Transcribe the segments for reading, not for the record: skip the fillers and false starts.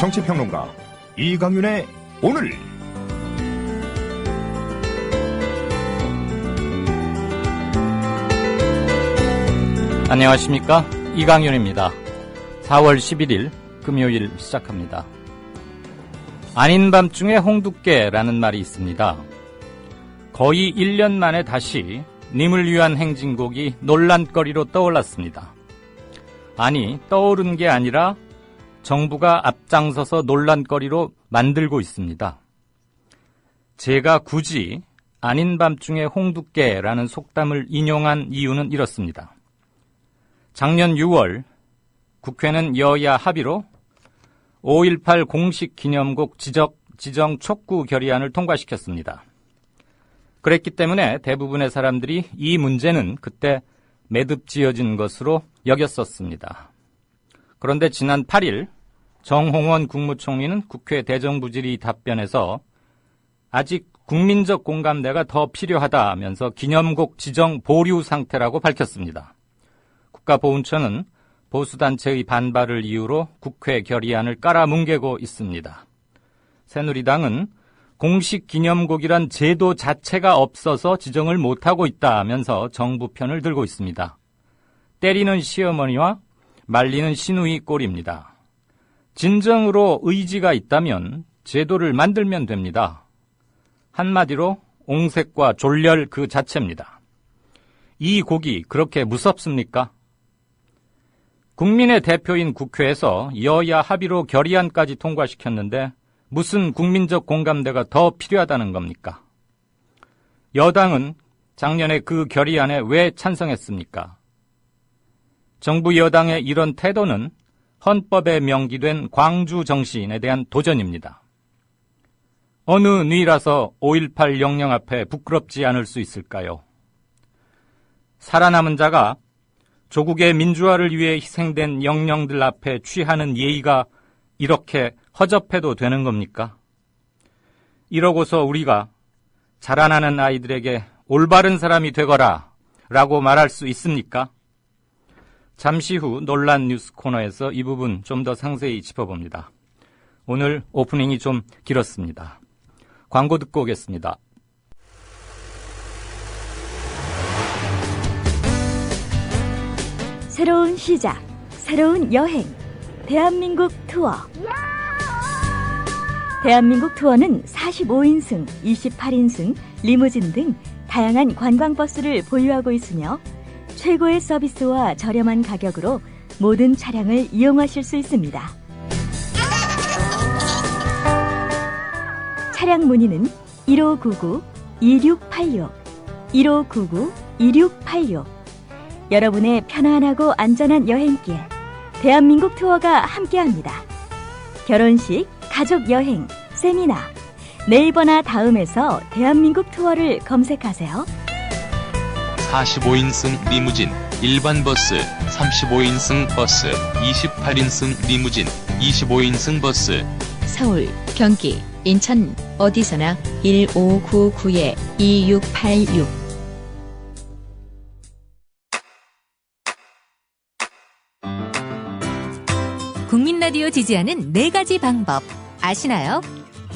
정치평론가 이강윤의 오늘. 안녕하십니까, 이강윤입니다. 4월 11일 금요일 시작합니다. 아닌 밤중에 홍두깨라는 말이 있습니다. 거의 1년 만에 다시 님을 위한 행진곡이 논란거리로 떠올랐습니다. 아니, 떠오른 게 아니라 정부가 앞장서서 논란거리로 만들고 있습니다. 제가 굳이 아닌 밤중에 홍두깨라는 속담을 인용한 이유는 이렇습니다. 작년 6월 국회는 여야 합의로 5.18 공식 기념곡 지정 촉구 결의안을 통과시켰습니다. 그랬기 때문에 대부분의 사람들이 이 문제는 그때 매듭지어진 것으로 여겼었습니다. 그런데 지난 8일 정홍원 국무총리는 국회 대정부질의 답변에서 아직 국민적 공감대가 더 필요하다면서 기념곡 지정 보류 상태라고 밝혔습니다. 국가보훈처는 보수단체의 반발을 이유로 국회 결의안을 깔아뭉개고 있습니다. 새누리당은 공식 기념곡이란 제도 자체가 없어서 지정을 못하고 있다면서 정부 편을 들고 있습니다. 때리는 시어머니와 말리는 시누이 꼴입니다. 진정으로 의지가 있다면 제도를 만들면 됩니다. 한마디로 옹색과 졸렬 그 자체입니다. 이 곡이 그렇게 무섭습니까? 국민의 대표인 국회에서 여야 합의로 결의안까지 통과시켰는데 무슨 국민적 공감대가 더 필요하다는 겁니까? 여당은 작년에 그 결의안에 왜 찬성했습니까? 정부 여당의 이런 태도는 헌법에 명기된 광주 정신에 대한 도전입니다. 어느 누이라서 5.18 영령 앞에 부끄럽지 않을 수 있을까요? 살아남은 자가 조국의 민주화를 위해 희생된 영령들 앞에 취하는 예의가 이렇게 허접해도 되는 겁니까? 이러고서 우리가 자라나는 아이들에게 올바른 사람이 되거라 라고 말할 수 있습니까? 잠시 후 논란 뉴스 코너에서 이 부분 좀 더 상세히 짚어봅니다. 오늘 오프닝이 좀 길었습니다. 광고 듣고 오겠습니다. 새로운 시작, 새로운 여행, 대한민국 투어. 대한민국 투어는 45인승, 28인승, 리무진 등 다양한 관광버스를 보유하고 있으며 최고의 서비스와 저렴한 가격으로 모든 차량을 이용하실 수 있습니다. 차량 문의는 1599-2686, 1599-2686. 여러분의 편안하고 안전한 여행길, 대한민국 투어가 함께합니다. 결혼식, 가족여행, 세미나, 네이버나 다음에서 대한민국 투어를 검색하세요. 45인승 리무진, 일반 버스, 35인승 버스, 28인승 리무진, 25인승 버스. 서울, 경기, 인천 어디서나 1599-2686. 국민라디오 지지하는 4가지 방법 아시나요?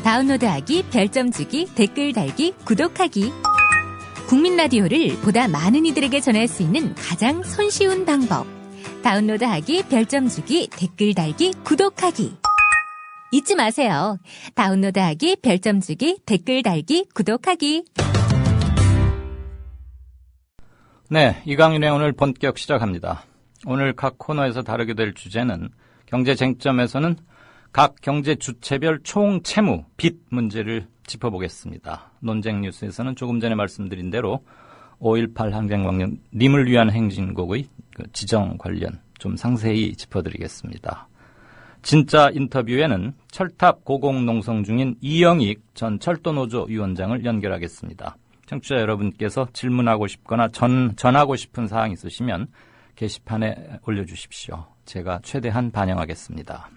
다운로드하기, 별점 주기, 댓글 달기, 구독하기. 국민라디오를 보다 많은 이들에게 전할 수 있는 가장 손쉬운 방법. 다운로드하기, 별점 주기, 댓글 달기, 구독하기. 잊지 마세요. 다운로드하기, 별점 주기, 댓글 달기, 구독하기. 네, 이강윤의 오늘 본격 시작합니다. 오늘 각 코너에서 다루게 될 주제는 경제 쟁점에서는 각 경제 주체별 총 채무, 빚 문제를 짚어보겠습니다. 논쟁 뉴스에서는 조금 전에 말씀드린 대로 5.18 항쟁 광년 님을 위한 행진곡의 지정 관련 좀 상세히 짚어드리겠습니다. 진짜 인터뷰에는 철탑 고공농성 중인 이영익 전 철도노조 위원장을 연결하겠습니다. 청취자 여러분께서 질문하고 싶거나 전하고 싶은 사항 있으시면 게시판에 올려주십시오. 제가 최대한 반영하겠습니다.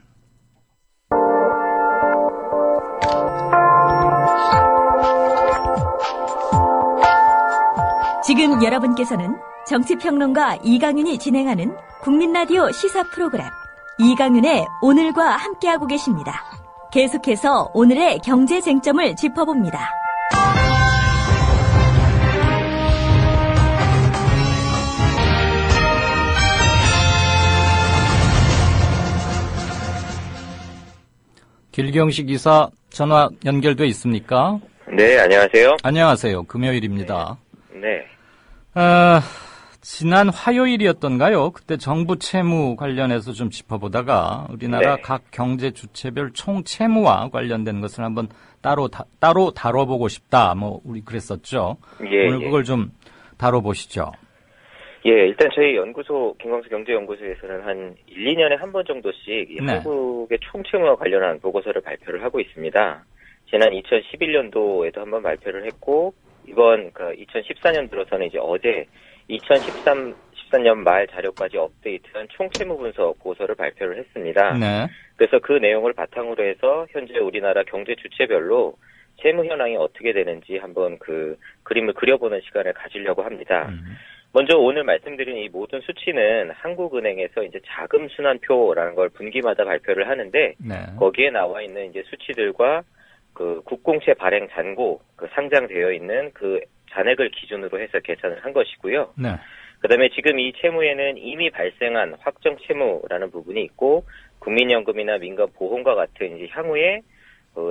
지금 여러분께서는 정치평론가 이강윤이 진행하는 국민라디오 시사 프로그램 이강윤의 오늘과 함께하고 계십니다. 계속해서 오늘의 경제 쟁점을 짚어봅니다. 길경식 이사 전화 연결돼 있습니까? 네, 안녕하세요. 안녕하세요. 금요일입니다. 네. 지난 화요일이었던가요? 그때 정부 채무 관련해서 좀 짚어보다가 우리나라 네. 각 경제 주체별 총 채무와 관련된 것을 한번 따로 다뤄보고 싶다. 우리 그랬었죠. 예, 오늘 그걸 좀 다뤄보시죠. 예, 일단 저희 연구소, 김광수 경제연구소에서는 한 1, 2년에 한 번 정도씩 이 네. 한국의 총채무와 관련한 보고서를 발표를 하고 있습니다. 지난 2011년도에도 한 번 발표를 했고, 이번 2014년 들어서는 이제 어제 2013년 말 자료까지 업데이트한 총채무 분석 보고서를 발표를 했습니다. 네. 그래서 그 내용을 바탕으로 해서 현재 우리나라 경제 주체별로 채무 현황이 어떻게 되는지 한번 그 그림을 그려보는 시간을 가지려고 합니다. 먼저 오늘 말씀드린 이 모든 수치는 한국은행에서 이제 자금순환표라는 걸 분기마다 발표를 하는데, 네. 거기에 나와 있는 이제 수치들과 그 국공채 발행 잔고, 그 상장되어 있는 그 잔액을 기준으로 해서 계산을 한 것이고요. 네. 그다음에 지금 이 채무에는 이미 발생한 확정 채무라는 부분이 있고, 국민연금이나 민간보험과 같은 이제 향후에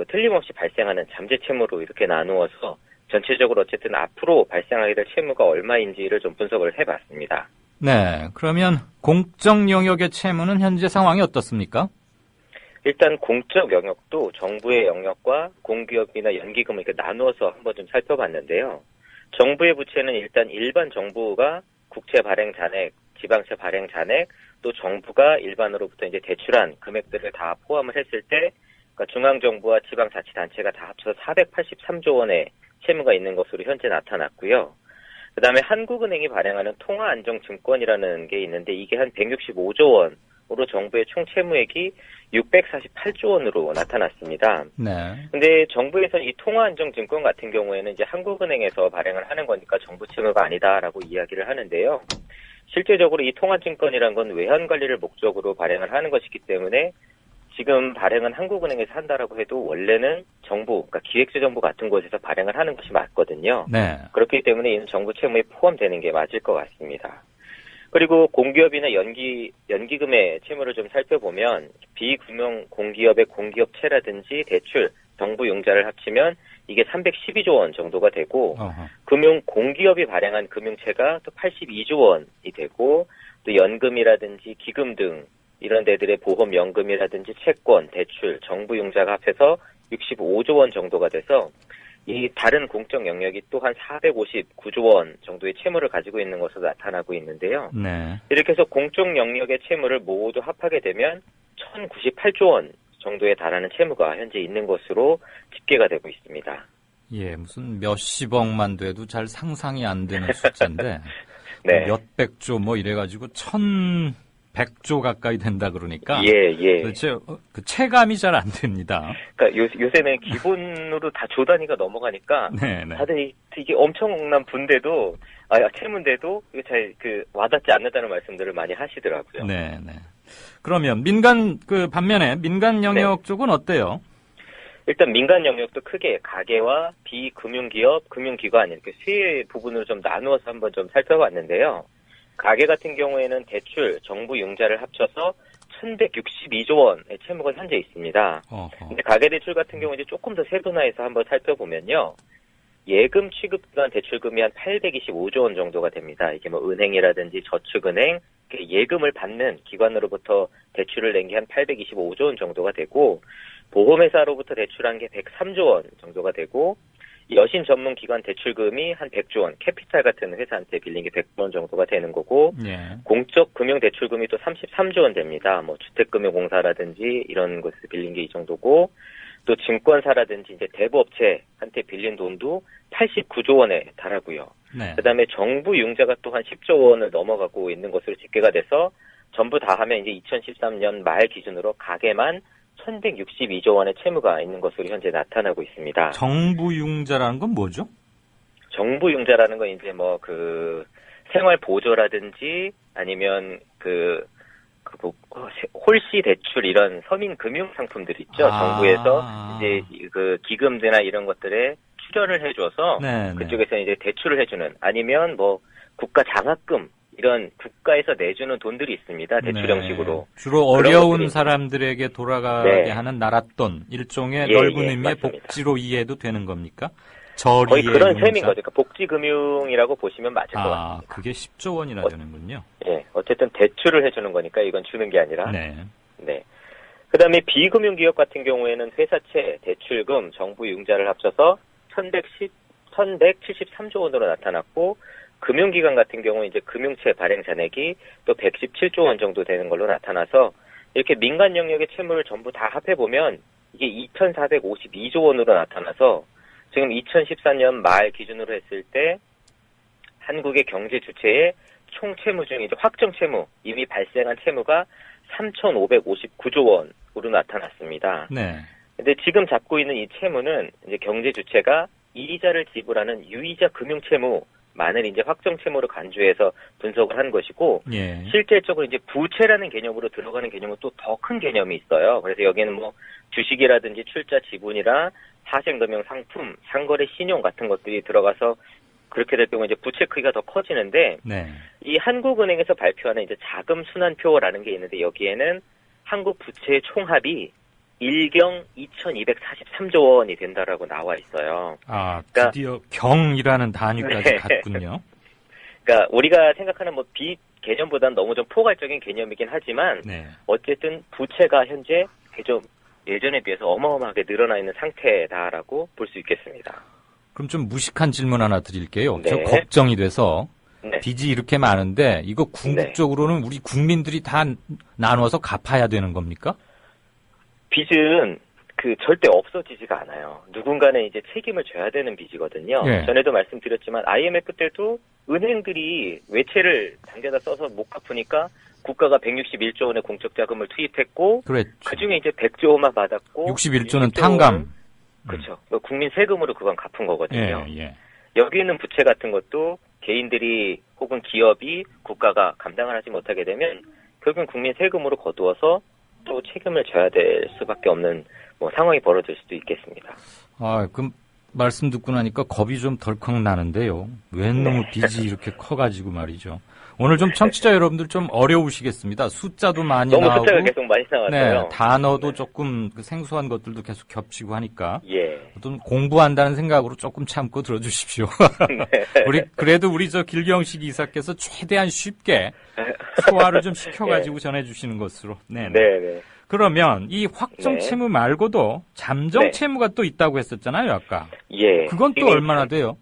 틀림없이 발생하는 잠재 채무로 이렇게 나누어서 전체적으로 어쨌든 앞으로 발생하게 될 채무가 얼마인지를 좀 분석을 해봤습니다. 네. 그러면 공적 영역의 채무는 현재 상황이 어떻습니까? 일단 공적 영역도 정부의 영역과 공기업이나 연기금을 이렇게 나누어서 한번 좀 살펴봤는데요. 정부의 부채는 일단 일반 정부가 국채 발행 잔액, 지방채 발행 잔액, 또 정부가 일반으로부터 이제 대출한 금액들을 다 포함을 했을 때, 그러니까 중앙정부와 지방자치단체가 다 합쳐서 483조 원의 채무가 있는 것으로 현재 나타났고요. 그다음에 한국은행이 발행하는 통화안정증권이라는 게 있는데, 이게 한 165조 원으로 정부의 총 채무액이 648조 원으로 나타났습니다. 네. 근데 정부에서는 이 통화안정증권 같은 경우에는 이제 한국은행에서 발행을 하는 거니까 정부 채무가 아니다라고 이야기를 하는데요. 실제적으로 이 통화증권이란 건 외환 관리를 목적으로 발행을 하는 것이기 때문에 지금 발행은 한국은행에서 한다라고 해도 원래는 정부, 그러니까 기획재정부 같은 곳에서 발행을 하는 것이 맞거든요. 네. 그렇기 때문에 이는 정부 채무에 포함되는 게 맞을 것 같습니다. 그리고 공기업이나 연기금의 채무를 좀 살펴보면 비금융 공기업의 공기업채라든지 대출, 정부 융자를 합치면 이게 312조 원 정도가 되고, 금융 공기업이 발행한 금융채가 또 82조 원이 되고, 또 연금이라든지 기금 등 이런 데들의 보험 연금이라든지 채권, 대출, 정부 융자가 합해서 65조 원 정도가 돼서 이 다른 공적 영역이 또한 459조 원 정도의 채무를 가지고 있는 것으로 나타나고 있는데요. 네. 이렇게 해서 공적 영역의 채무를 모두 합하게 되면 1098조 원 정도에 달하는 채무가 현재 있는 것으로 집계가 되고 있습니다. 예, 무슨 몇십억만 돼도 잘 상상이 안 되는 숫자인데 네. 몇백조 이래가지고 1100조 가까이 된다 그러니까 예. 도대체 그 체감이 잘 안 됩니다. 그러니까 요새는 기본으로 다 조 단위가 넘어가니까 네. 다들 이게 엄청난 분데도 채무인데도 이게 잘 와닿지 않는다는 말씀들을 많이 하시더라고요. 네. 그러면 반면에 민간 영역 쪽은 어때요? 일단 민간 영역도 크게 가계와 비금융기업, 금융기관 이렇게 세 부분으로 좀 나누어서 한번 좀 살펴봤는데요. 가계 같은 경우에는 대출, 정부 융자를 합쳐서 1162조 원의 채무가 현재 있습니다. 근데 가계대출 같은 경우 이제 조금 더 세분화해서 한번 살펴보면요. 예금 취급한 대출금이 한 825조 원 정도가 됩니다. 이게 은행이라든지 저축은행, 예금을 받는 기관으로부터 대출을 낸 게 한 825조 원 정도가 되고, 보험회사로부터 대출한 게 103조 원 정도가 되고, 여신 전문 기관 대출금이 한 100조 원, 캐피탈 같은 회사한테 빌린 게 100조 원 정도가 되는 거고, 예. 공적 금융 대출금이 또 33조 원 됩니다. 주택금융공사라든지 이런 곳에서 빌린 게 이 정도고, 또 증권사라든지 이제 대부업체한테 빌린 돈도 89조 원에 달하고요. 네. 그다음에 정부 융자가 또 한 10조 원을 넘어가고 있는 것으로 집계가 돼서 전부 다 하면 이제 2013년 말 기준으로 가계만 1162조 원의 채무가 있는 것으로 현재 나타나고 있습니다. 정부 융자라는 건 뭐죠? 정부 융자라는 건 이제 생활 보조라든지 아니면 홀씨 대출 이런 서민 금융 상품들 있죠. 정부에서 이제 그 기금제나 이런 것들에 출연을 해줘서 네, 그쪽에서 이제 대출을 해주는 아니면 뭐 국가 장학금 이런 국가에서 내주는 돈들이 있습니다. 대출 형식으로. 주로 어려운 사람들에게 돌아가게 하는 나랏돈, 일종의 넓은 의미의 맞습니다. 복지로 이해도 되는 겁니까? 거의 그런 셈인 거죠. 그러니까 복지금융이라고 보시면 맞을 것 같습니다. 그게 10조 원이나 되는군요. 예, 어쨌든 대출을 해주는 거니까 이건 주는 게 아니라. 네. 그다음에 비금융기업 같은 경우에는 회사채, 대출금, 정부 융자를 합쳐서 1,173조 원으로 나타났고 금융기관 같은 경우는 이제 금융채 발행 잔액이 또 117조 원 정도 되는 걸로 나타나서 이렇게 민간 영역의 채무를 전부 다 합해보면 이게 2,452조 원으로 나타나서 지금 2014년 말 기준으로 했을 때 한국의 경제 주체의 총 채무 중에 이제 확정 채무, 이미 발생한 채무가 3,559조 원으로 나타났습니다. 네. 근데 지금 잡고 있는 이 채무는 이제 경제 주체가 이자를 지불하는 유이자 금융 채무만을 이제 확정 채무로 간주해서 분석을 한 것이고, 예. 실질적으로 이제 부채라는 개념으로 들어가는 개념은 또 더 큰 개념이 있어요. 그래서 여기는 뭐 주식이라든지 출자 지분이나 파생금융 상품, 상거래 신용 같은 것들이 들어가서 그렇게 될 경우 이제 부채 크기가 더 커지는데, 이 한국은행에서 발표하는 이제 자금 순환표라는 게 있는데 여기에는 한국 부채의 총합이 1경 2,243조 원이 된다라고 나와 있어요. 드디어 경이라는 단위까지 갔군요. 그러니까 우리가 생각하는 뭐 빚 개념보다는 너무 좀 포괄적인 개념이긴 하지만 어쨌든 부채가 현재 좀 예전에 비해서 어마어마하게 늘어나 있는 상태다라고 볼 수 있겠습니다. 그럼 좀 무식한 질문 하나 드릴게요. 저 걱정이 돼서 빚이 이렇게 많은데 이거 궁극적으로는 우리 국민들이 다 나눠서 갚아야 되는 겁니까? 빚은 절대 없어지지가 않아요. 누군가는 이제 책임을 져야 되는 빚이거든요. 전에도 말씀드렸지만 IMF 때도 은행들이 외채를 당겨다 써서 못 갚으니까 국가가 161조 원의 공적 자금을 투입했고 그중에 이제 100조 원만 받았고 61조는 탕감. 그렇죠. 국민 세금으로 그건 갚은 거거든요. 여기 있는 부채 같은 것도 개인들이 혹은 기업이 국가가 감당을 하지 못하게 되면 결국은 국민 세금으로 거두어서 또 책임을 져야 될 수밖에 없는 상황이 벌어질 수도 있겠습니다. 그럼 말씀 듣고 나니까 겁이 좀 덜컥 나는데요. 왜 너무 빚이 이렇게 커가지고 말이죠. 오늘 좀 청취자 여러분들 좀 어려우시겠습니다. 숫자도 많이 너무 나오고. 숫자가 계속 많이 나왔어요. 단어도 조금 생소한 것들도 계속 겹치고 하니까. 어떤 공부한다는 생각으로 조금 참고 들어주십시오. 그래도 우리 저 길경식 이사께서 최대한 쉽게 소화를 좀 시켜가지고 전해주시는 것으로. 그러면 이 확정 채무 말고도 잠정 채무가 또 있다고 했었잖아요, 아까. 그건 또 얼마나 돼요?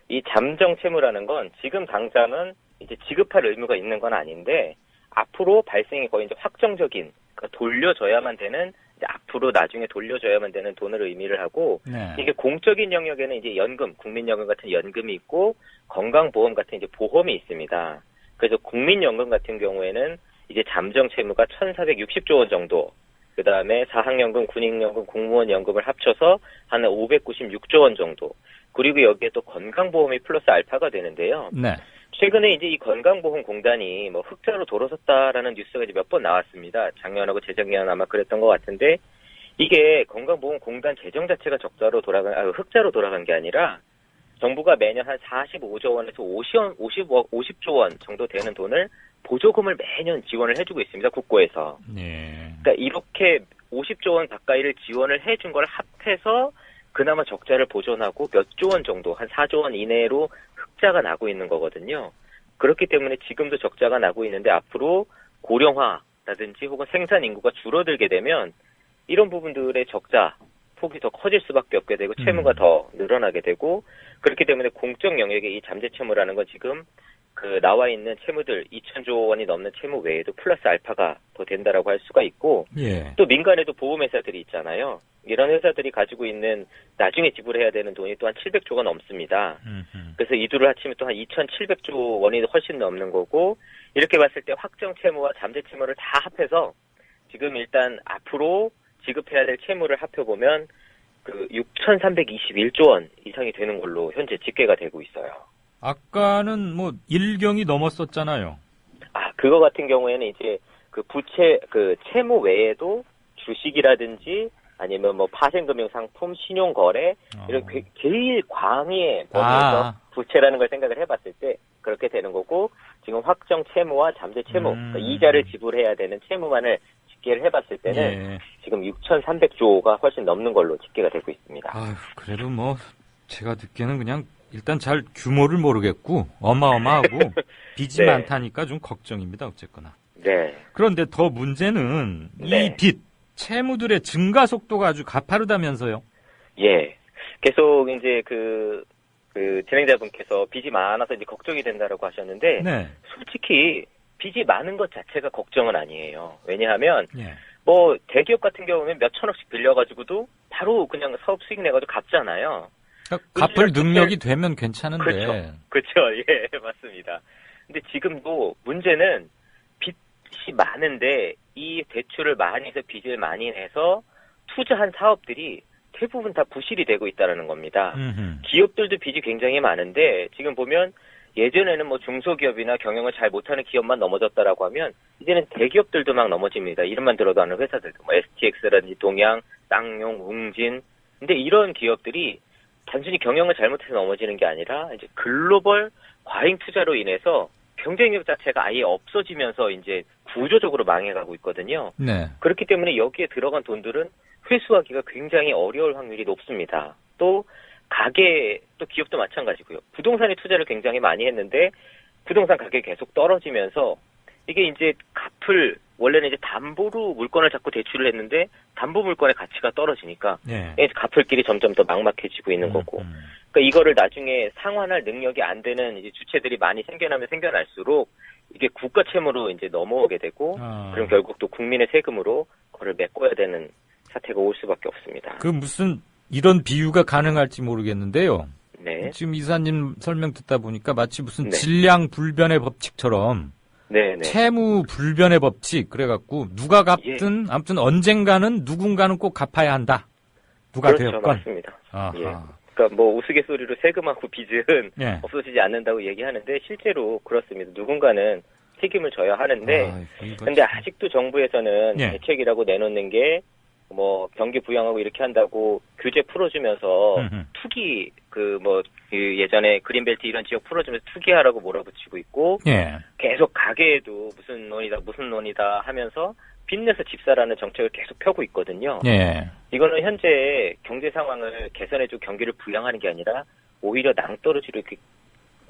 이 잠정 채무라는 건 지금 당장은 이제 지급할 의무가 있는 건 아닌데 앞으로 발생이 거의 이제 확정적인, 그러니까 돌려줘야만 되는, 이제 앞으로 나중에 돌려줘야만 되는 돈을 의미를 하고 이게 공적인 영역에는 이제 연금, 국민연금 같은 연금이 있고 건강보험 같은 이제 보험이 있습니다. 그래서 국민연금 같은 경우에는 이제 잠정 채무가 1,460조 원 정도, 그 다음에 사학연금, 군인연금, 공무원연금을 합쳐서 한 596조 원 정도, 그리고 여기에 또 건강보험이 플러스 알파가 되는데요. 최근에 이제 이 건강보험공단이 흑자로 돌아섰다라는 뉴스가 이제 몇 번 나왔습니다. 작년하고 재작년 아마 그랬던 것 같은데, 이게 건강보험공단 재정 자체가 흑자로 돌아간 게 아니라 정부가 매년 한 45조 원에서 50조 원 정도 되는 돈을 보조금을 매년 지원을 해주고 있습니다. 국고에서. 그러니까 이렇게 50조 원 가까이를 지원을 해준 걸 합해서 그나마 적자를 보존하고 몇 조 원 정도, 한 4조 원 이내로 흑자가 나고 있는 거거든요. 그렇기 때문에 지금도 적자가 나고 있는데 앞으로 고령화라든지 혹은 생산 인구가 줄어들게 되면 이런 부분들의 적자 폭이 더 커질 수밖에 없게 되고 채무가 더 늘어나게 되고, 그렇기 때문에 공적 영역의 이 잠재 채무라는 건 지금 나와 있는 채무들 2,000조 원이 넘는 채무 외에도 플러스 알파가 더 된다라고 할 수가 있고, 또 민간에도 보험회사들이 있잖아요. 이런 회사들이 가지고 있는 나중에 지불해야 되는 돈이 또한 700조가 넘습니다. 그래서 이 둘을 합치면 또 한 2,700조 원이 훨씬 넘는 거고, 이렇게 봤을 때 확정 채무와 잠재 채무를 다 합해서 지금 일단 앞으로 지급해야 될 채무를 합해보면 6,321조 원 이상이 되는 걸로 현재 집계가 되고 있어요. 아까는 1경이 넘었었잖아요. 그거 같은 경우에는 이제 그 채무 외에도 주식이라든지 아니면 뭐 파생금융상품, 신용거래 이런 제일 광의의 범위에서 부채라는 걸 생각을 해봤을 때 그렇게 되는 거고 지금 확정 채무와 잠재 채무, 그러니까 이자를 지불해야 되는 채무만을 집계를 해봤을 때는 지금 6,300조가 훨씬 넘는 걸로 집계가 되고 있습니다. 아유, 그래도 뭐 제가 듣기에는 그냥 일단 잘 규모를 모르겠고 어마어마하고 빚이 네. 많다니까 좀 걱정입니다. 어쨌거나. 네. 그런데 더 문제는 네. 이 빚, 채무들의 증가 속도가 아주 가파르다면서요? 예. 계속 이제 그 진행자분께서 빚이 많아서 이제 걱정이 된다라고 하셨는데, 네. 솔직히 빚이 많은 것 자체가 걱정은 아니에요. 왜냐하면, 예. 뭐, 대기업 같은 경우는 몇 천억씩 빌려가지고도 바로 그냥 사업 수익 내가지고 갚잖아요. 그러니까 갚을 능력이 되면 괜찮은데. 그렇죠. 예, 맞습니다. 근데 지금도 문제는 빚이 많은데 이 대출을 많이 해서 빚을 많이 내서 투자한 사업들이 대부분 다 부실이 되고 있다는 겁니다. 기업들도 빚이 굉장히 많은데 지금 보면 예전에는 뭐 중소기업이나 경영을 잘 못하는 기업만 넘어졌다라고 하면 이제는 대기업들도 막 넘어집니다. 이름만 들어도 아는 회사들도 뭐 STX라든지 동양, 쌍용, 웅진. 근데 이런 기업들이 단순히 경영을 잘못해서 넘어지는 게 아니라 이제 글로벌 과잉 투자로 인해서 경쟁력 자체가 아예 없어지면서 이제 구조적으로 망해가고 있거든요. 네. 그렇기 때문에 여기에 들어간 돈들은 회수하기가 굉장히 어려울 확률이 높습니다. 또 가게, 또 기업도 마찬가지고요. 부동산에 투자를 굉장히 많이 했는데 부동산 가격이 계속 떨어지면서 이게 이제 원래는 이제 담보로 물건을 잡고 대출을 했는데 담보 물건의 가치가 떨어지니까 갚을 길이 점점 더 막막해지고 있는 거고. 그러니까 이거를 나중에 상환할 능력이 안 되는 이제 주체들이 많이 생겨나면 생겨날수록 이게 국가 채무로 이제 넘어오게 되고 그럼 결국 또 국민의 세금으로 그걸 메꿔야 되는 사태가 올 수밖에 없습니다. 그 무슨 이런 비유가 가능할지 모르겠는데요. 네. 지금 이사님 설명 듣다 보니까 마치 무슨 네. 질량 불변의 법칙처럼 네네. 채무 불변의 법칙 그래갖고 누가 갚든 아무튼 언젠가는 누군가는 꼭 갚아야 한다. 누가 그렇죠, 되었건. 맞습니다. 아하. 예. 그러니까 뭐 우스갯소리로 세금하고 빚은 예. 없어지지 않는다고 얘기하는데 실제로 그렇습니다. 누군가는 책임을 져야 하는데 근데 아직도 정부에서는 예. 대책이라고 내놓는 게 뭐 경기 부양하고 이렇게 한다고 규제 풀어주면서 투기 그 예전에 그린벨트 이런 지역 풀어주면서 투기하라고 몰아붙이고 있고 예. 계속 가게에도 무슨 논이다 하면서 빚내서 집 사라는 정책을 계속 펴고 있거든요. 예. 이거는 현재 경제 상황을 개선해주고 경기를 부양하는 게 아니라 오히려 낭떠러지로 이렇게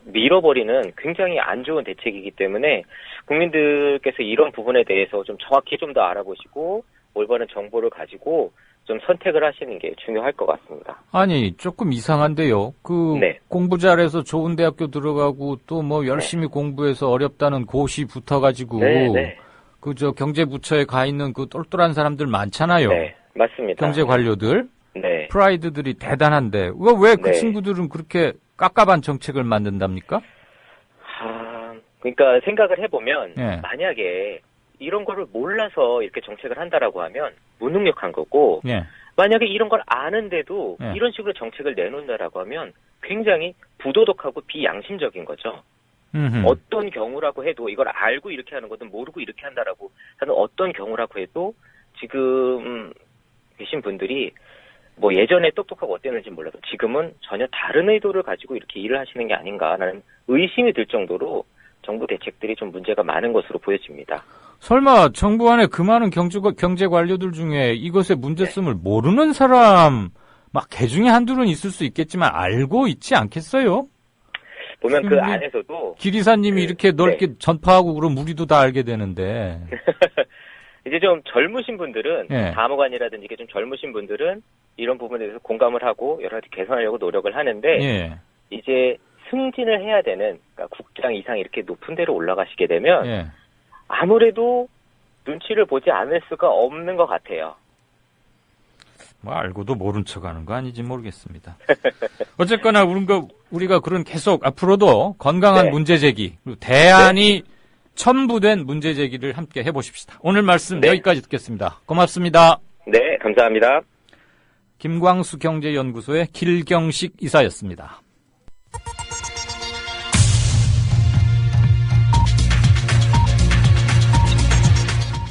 밀어버리는 굉장히 안 좋은 대책이기 때문에 국민들께서 이런 부분에 대해서 좀 정확히 좀 더 알아보시고 올바른 정보를 가지고 좀 선택을 하시는 게 중요할 것 같습니다. 아니 조금 이상한데요. 네. 공부 잘해서 좋은 대학교 들어가고 또 뭐 열심히 공부해서 어렵다는 고시 붙어가지고 경제부처에 가 있는 그 똘똘한 사람들 많잖아요. 네, 맞습니다. 경제 관료들. 네. 프라이드들이 대단한데 왜 그 네. 친구들은 그렇게 깝깝한 정책을 만든답니까? 그러니까 생각을 해보면 네. 만약에 이런 거를 몰라서 이렇게 정책을 한다라고 하면 무능력한 거고 예. 만약에 이런 걸 아는데도 네. 이런 식으로 정책을 내놓는다라고 하면 굉장히 부도덕하고 비양심적인 거죠. 어떤 경우라고 해도 이걸 알고 이렇게 하는 거든 모르고 이렇게 한다라고 하는 어떤 경우라고 해도 지금 계신 분들이 뭐 예전에 똑똑하고 어땠는지 몰라도 지금은 전혀 다른 의도를 가지고 이렇게 일을 하시는 게 아닌가라는 의심이 들 정도로 정부 대책들이 좀 문제가 많은 것으로 보여집니다. 설마 정부 안에 그 많은 경제 관료들 중에 이것의 문제성을 모르는 사람 막 개중에 한둘은 있을 수 있겠지만 알고 있지 않겠어요? 보면 그 안에서도 기리사님이 이렇게 넓게 전파하고 그럼 우리도 다 알게 되는데 이제 좀 젊으신 분들은 예. 사무관이라든지 이게 좀 젊으신 분들은 이런 부분에 대해서 공감을 하고 여러 가지 개선하려고 노력을 하는데 예. 이제 승진을 해야 되는 그러니까 국장 이상 이렇게 높은 데로 올라가시게 되면 예. 아무래도 눈치를 보지 않을 수가 없는 것 같아요. 뭐 알고도 모른 척하는 거 아닌지 모르겠습니다. 어쨌거나 우리가 그런 계속 앞으로도 건강한 네. 문제 제기 그리고 대안이 첨부된 문제 제기를 함께 해보십시다. 오늘 말씀 여기까지 듣겠습니다. 고맙습니다. 네, 감사합니다. 김광수 경제연구소의 길경식 이사였습니다.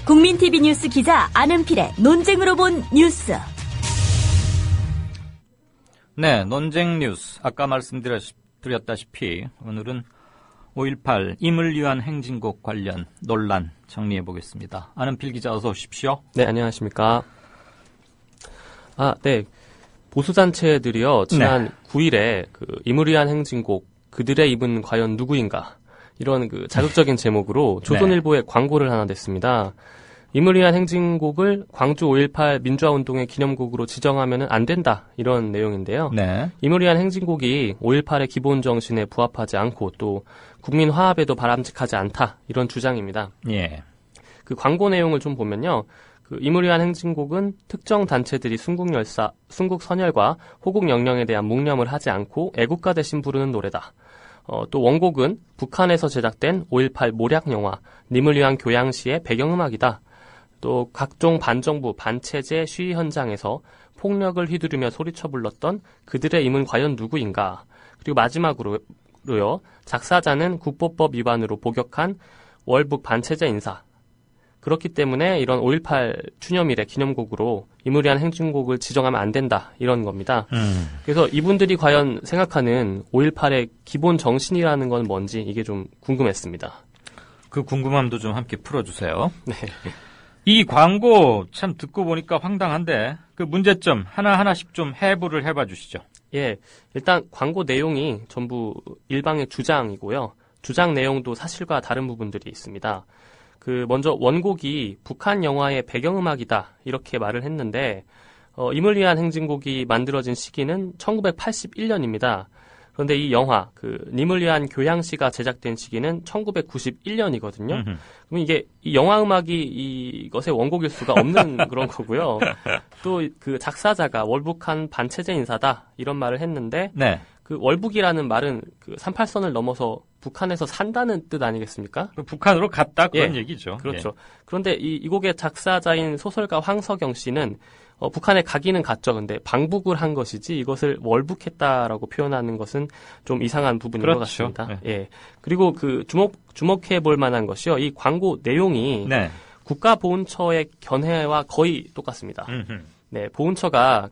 국민TV 뉴스 기자 안은필의 논쟁으로 본 뉴스. 네, 논쟁 뉴스. 아까 말씀드렸다시피 오늘은 5.18 임을 위한 행진곡 관련 논란 정리해 보겠습니다. 안은필 기자 어서 오십시오. 네, 안녕하십니까. 네. 보수단체들이요, 지난 9일에 그 임을 위한 행진곡, 그들의 입은 과연 누구인가, 이런 그 자극적인 제목으로 조선일보에 광고를 하나 냈습니다. 임을 위한 행진곡을 광주 5.18 민주화운동의 기념곡으로 지정하면 안 된다, 이런 내용인데요. 네. 임을 위한 행진곡이 5.18의 기본 정신에 부합하지 않고 또 국민 화합에도 바람직하지 않다, 이런 주장입니다. 예. 그 광고 내용을 좀 보면요. 그 임을 위한 행진곡은 특정 단체들이 순국열사, 순국선열과 호국영령에 대한 묵념을 하지 않고 애국가 대신 부르는 노래다. 또 원곡은 북한에서 제작된 5.18 모략 영화 님을 위한 교양시의 배경음악이다. 또 각종 반정부, 반체제 시위 현장에서 폭력을 휘두르며 소리쳐 불렀던 그들의 임은 과연 누구인가. 그리고 마지막으로요. 작사자는 국보법 위반으로 복역한 월북 반체제 인사. 그렇기 때문에 이런 5.18 추념일의 기념곡으로 임을 위한 행진곡을 지정하면 안 된다, 이런 겁니다. 그래서 이분들이 과연 생각하는 5.18의 기본 정신이라는 건 뭔지 이게 좀 궁금했습니다. 그 궁금함도 좀 함께 풀어주세요. 네. 이 광고 참 듣고 보니까 황당한데 그 문제점 하나하나씩 좀 해부를 해봐 주시죠. 예, 일단 광고 내용이 전부 일방의 주장이고요. 주장 내용도 사실과 다른 부분들이 있습니다. 먼저 원곡이 북한 영화의 배경음악이다, 이렇게 말을 했는데, 임을 위한 행진곡이 만들어진 시기는 1981년입니다. 그런데 이 영화, 님을 위한 교양시가 제작된 시기는 1991년이거든요. 그럼 이게 이 영화 음악이 이것의 원곡일 수가 없는 그런 거고요. 또 그 작사자가 월북한 반체제 인사다, 이런 말을 했는데, 네. 그 월북이라는 말은 그 38선을 넘어서 북한에서 산다는 뜻 아니겠습니까? 북한으로 갔다 그런 예, 얘기죠. 그렇죠. 예. 그런데 이 곡의 작사자인 소설가 황석영 씨는 북한에 가기는 갔죠. 근데 방북을 한 것이지 이것을 월북했다라고 표현하는 것은 좀 이상한 부분인 그렇죠. 것 같습니다. 예. 예. 그리고 주목해 볼 만한 것이요. 이 광고 내용이 네. 국가보훈처의 견해와 거의 똑같습니다. 네, 보훈처가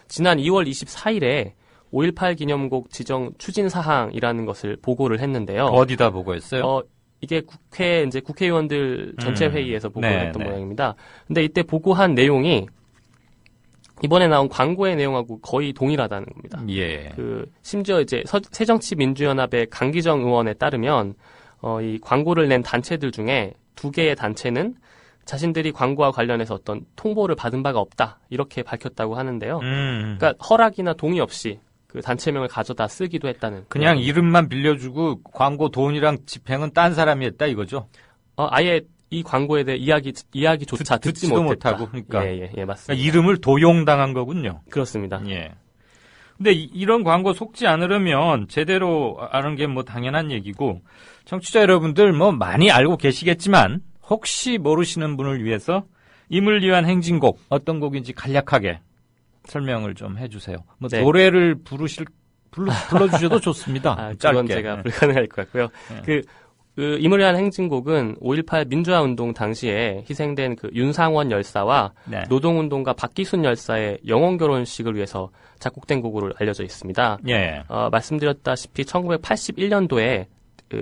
지난 2월 24일에 5.18 기념곡 지정 추진 사항이라는 것을 보고를 했는데요. 어디다 보고했어요? 이게 국회의원들 전체 회의에서 보고를 했던 네. 모양입니다. 근데 이때 보고한 내용이 이번에 나온 광고의 내용하고 거의 동일하다는 겁니다. 예. 심지어 이제 새정치민주연합의 강기정 의원에 따르면 이 광고를 낸 단체들 중에 2개의 단체는 자신들이 광고와 관련해서 어떤 통보를 받은 바가 없다, 이렇게 밝혔다고 하는데요. 그러니까 허락이나 동의 없이 그 단체명을 가져다 쓰기도 했다는. 그냥 이름만 빌려주고 광고 돈이랑 집행은 딴 사람이 했다 이거죠? 아예 이 광고에 대해 이야기조차 듣지도 못하고. 그러니까. 예, 맞습니다. 그러니까 이름을 도용당한 거군요. 그렇습니다. 예. 근데 이런 광고 속지 않으려면 제대로 아는 게 뭐 당연한 얘기고, 청취자 여러분들 뭐 많이 알고 계시겠지만 혹시 모르시는 분을 위해서 임을 위한 행진곡 어떤 곡인지 간략하게 설명을 좀 해주세요. 뭐 네. 노래를 불러주셔도 좋습니다. 그건 짧게. 제가 불가능할 것 같고요. 네. 임을 위한 행진곡은 5.18 민주화운동 당시에 희생된 윤상원 열사와 네. 노동운동가 박기순 열사의 영혼 결혼식을 위해서 작곡된 곡으로 알려져 있습니다. 예. 말씀드렸다시피 1981년도에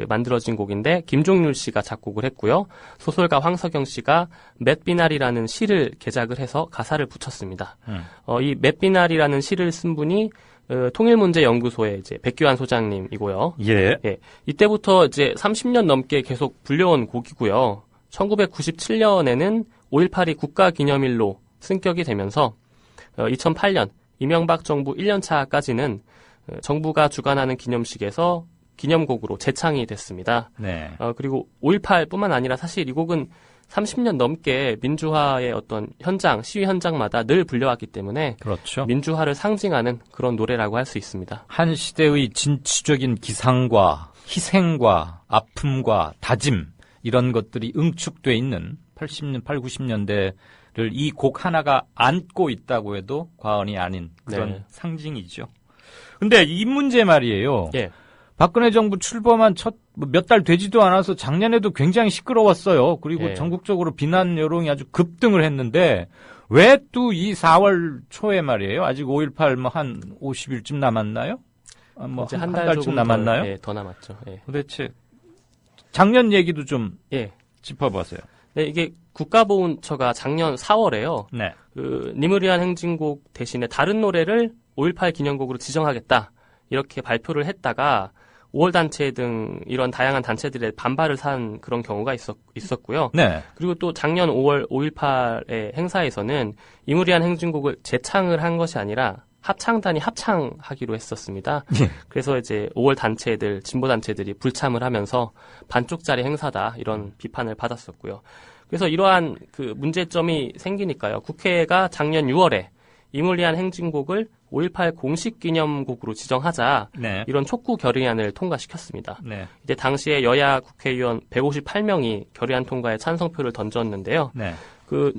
만들어진 곡인데 김종률 씨가 작곡을 했고요. 소설가 황석영 씨가 맷비날이라는 시를 개작을 해서 가사를 붙였습니다. 이 맷비날이라는 시를 쓴 분이 통일문제연구소의 이제 백규환 소장님이고요. 예. 이때부터 이제 30년 넘게 계속 불려온 곡이고요. 1997년에는 5.18이 국가기념일로 승격이 되면서 2008년 이명박 정부 1년차까지는 정부가 주관하는 기념식에서 기념곡으로 재창이 됐습니다. 네. 그리고 5.18뿐만 아니라 사실 이 곡은 30년 넘게 민주화의 어떤 현장, 시위 현장마다 늘 불려왔기 때문에 그렇죠. 민주화를 상징하는 그런 노래라고 할 수 있습니다. 한 시대의 진취적인 기상과 희생과 아픔과 다짐 이런 것들이 응축돼 있는 80년, 90년대를 이 곡 하나가 안고 있다고 해도 과언이 아닌 그런 네. 상징이죠. 근데 이 문제 말이에요. 예. 박근혜 정부 출범한 몇 달 되지도 않아서 작년에도 굉장히 시끄러웠어요. 그리고 예. 전국적으로 비난 여론이 아주 급등을 했는데 왜 또 이 4월 초에 말이에요? 아직 5.18 뭐 한 50일쯤 남았나요? 뭐 이제 한 달 달쯤 조금 남았나요? 더, 예, 더 남았죠. 예. 도대체 작년 얘기도 좀 예. 짚어보세요. 네, 이게 국가보훈처가 작년 4월에요. 네. 그 니무리안 행진곡 대신에 다른 노래를 5.18 기념곡으로 지정하겠다 이렇게 발표를 했다가 5월 단체 등 이런 다양한 단체들의 반발을 산 그런 경우가 있었고요. 네. 그리고 또 작년 5월 5.18의 행사에서는 이무리안 행진곡을 재창을 한 것이 아니라 합창단이 합창하기로 했었습니다. 예. 그래서 이제 5월 단체들, 진보 단체들이 불참을 하면서 반쪽짜리 행사다 이런 비판을 받았었고요. 그래서 이러한 그 문제점이 생기니까요. 국회가 작년 6월에 이무리안 행진곡을 5.18 공식 기념곡으로 지정하자 네. 이런 촉구 결의안을 통과시켰습니다. 네. 이때 당시에 여야 국회의원 158명이 결의안 통과에 찬성표를 던졌는데요. 네.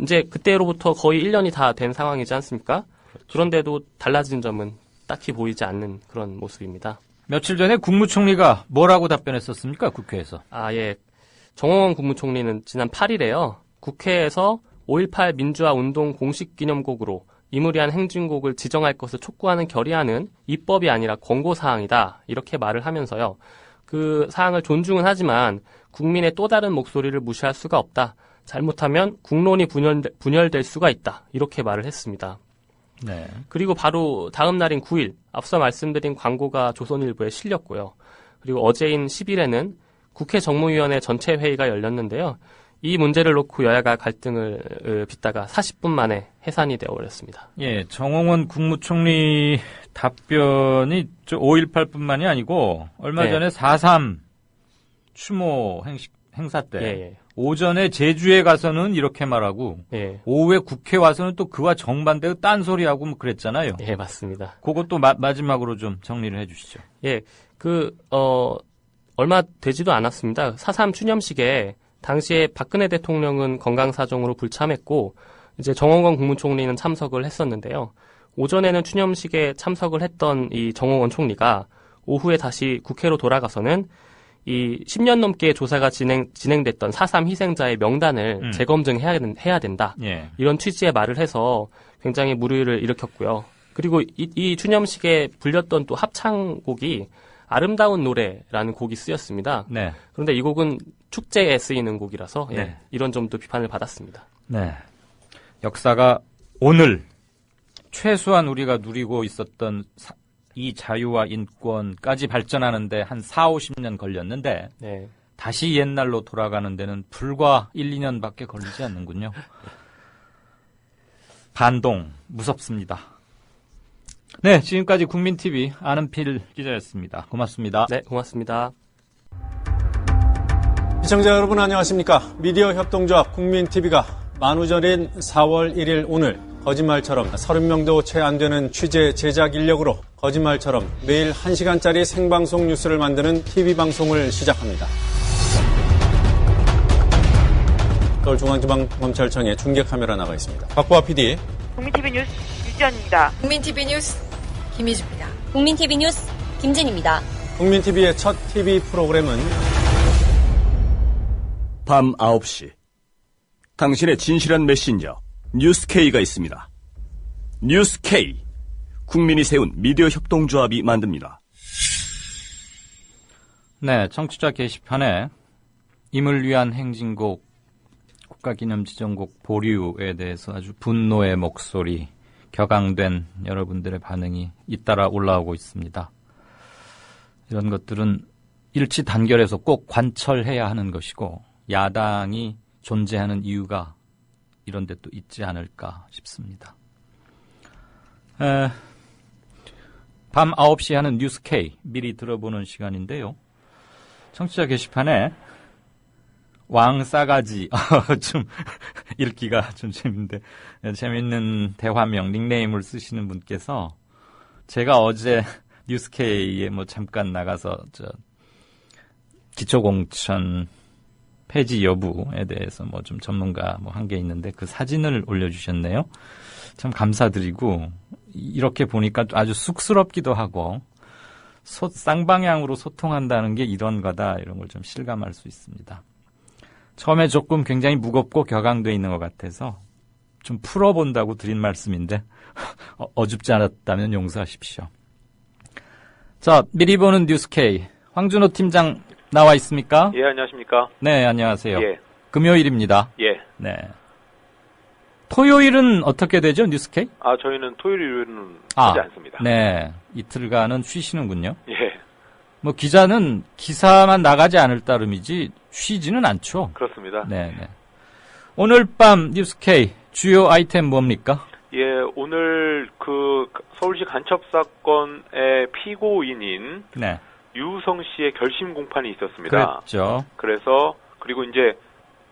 이제 그때로부터 거의 1년이 다 된 상황이지 않습니까? 그런데도 달라진 점은 딱히 보이지 않는 그런 모습입니다. 며칠 전에 국무총리가 뭐라고 답변했었습니까? 국회에서. 아, 예. 정홍원 국무총리는 지난 8일에요. 국회에서 5.18 민주화 운동 공식 기념곡으로 이무리안 행진곡을 지정할 것을 촉구하는 결의안은 입법이 아니라 권고사항이다. 이렇게 말을 하면서요. 그 사항을 존중은 하지만 국민의 또 다른 목소리를 무시할 수가 없다. 잘못하면 국론이 분열될 수가 있다. 이렇게 말을 했습니다. 네. 그리고 바로 다음 날인 9일, 앞서 말씀드린 광고가 조선일보에 실렸고요. 그리고 어제인 10일에는 국회 정무위원회 전체 회의가 열렸는데요. 이 문제를 놓고 여야가 갈등을 빚다가 40분 만에 해산이 되어버렸습니다. 예, 정홍원 국무총리 답변이 5.18뿐만이 아니고 얼마 네. 전에 4.3 추모 행사 때 예. 오전에 제주에 가서는 이렇게 말하고 예. 오후에 국회 와서는 또 그와 정반대의 딴소리하고 뭐 그랬잖아요. 예, 맞습니다. 그것도 마지막으로 좀 정리를 해 주시죠. 예, 얼마 되지도 않았습니다. 4.3 추념식에 당시에 박근혜 대통령은 건강사정으로 불참했고, 이제 정홍원 국무총리는 참석을 했었는데요. 오전에는 추념식에 참석을 했던 이 정홍원 총리가 오후에 다시 국회로 돌아가서는 이 10년 넘게 조사가 진행됐던 4.3 희생자의 명단을 재검증해야 된다. 예. 이런 취지의 말을 해서 굉장히 물의를 일으켰고요. 그리고 이 추념식에 불렸던 또 합창곡이 아름다운 노래라는 곡이 쓰였습니다. 네. 그런데 이 곡은 축제에 쓰이는 곡이라서 예, 네. 이런 점도 비판을 받았습니다. 네. 역사가 오늘 최소한 우리가 누리고 있었던 이 자유와 인권까지 발전하는데 한 4, 50년 걸렸는데 네. 다시 옛날로 돌아가는 데는 불과 1, 2년밖에 걸리지 않는군요. 반동 무섭습니다. 네, 지금까지 국민TV 아는필 기자였습니다. 고맙습니다. 네, 고맙습니다. 시청자 여러분 안녕하십니까? 미디어 협동조합 국민TV가 만우절인 4월 1일 오늘 거짓말처럼 30명도 채 안 되는 취재 제작 인력으로 거짓말처럼 매일 1시간짜리 생방송 뉴스를 만드는 TV방송을 시작합니다. 서울중앙지방검찰청에 중계카메라 나가 있습니다. 박보아 PD. 국민TV 뉴스 유지연입니다. 국민TV 뉴스 김희주입니다. 국민TV 뉴스 김진입니다. 국민TV의 첫 TV 프로그램은 밤 9시 당신의 진실한 메신저 뉴스K가 있습니다. 뉴스K 국민이 세운 미디어 협동조합이 만듭니다. 네, 청취자 게시판에 임을 위한 행진곡 국가기념지정곡 보류에 대해서 아주 분노의 목소리 격앙된 여러분들의 반응이 잇따라 올라오고 있습니다. 이런 것들은 일치 단결해서 꼭 관철해야 하는 것이고 야당이 존재하는 이유가 이런 데 또 있지 않을까 싶습니다. 밤 9시에 하는 뉴스K 미리 들어보는 시간인데요. 청취자 게시판에 왕싸가지 좀 읽기가 좀 재밌는데 재밌는 대화명 닉네임을 쓰시는 분께서 제가 어제 뉴스K에 뭐 잠깐 나가서 기초공천 폐지 여부에 대해서 뭐 좀 전문가 뭐 한 게 있는데 그 사진을 올려주셨네요. 참 감사드리고 이렇게 보니까 아주 쑥스럽기도 하고 쌍방향으로 소통한다는 게 이런 거다. 이런 걸 좀 실감할 수 있습니다. 처음에 조금 굉장히 무겁고 격앙돼 있는 것 같아서 좀 풀어본다고 드린 말씀인데 어줍지 않았다면 용서하십시오. 자, 미리 보는 뉴스 K. 황준호 팀장 나와 있습니까? 예, 안녕하십니까? 네, 안녕하세요. 예. 금요일입니다. 예. 네. 토요일은 어떻게 되죠, 뉴스 K? 저희는 토요일, 일요일은 하지 않습니다. 네. 이틀간은 쉬시는군요. 예. 뭐 기자는 기사만 나가지 않을 따름이지 쉬지는 않죠. 그렇습니다. 네, 네. 오늘 밤 뉴스 K 주요 아이템 뭡니까? 예, 오늘 그 서울시 간첩 사건의 피고인인 네. 유성 씨의 결심 공판이 있었습니다. 그렇죠. 그래서 그리고 이제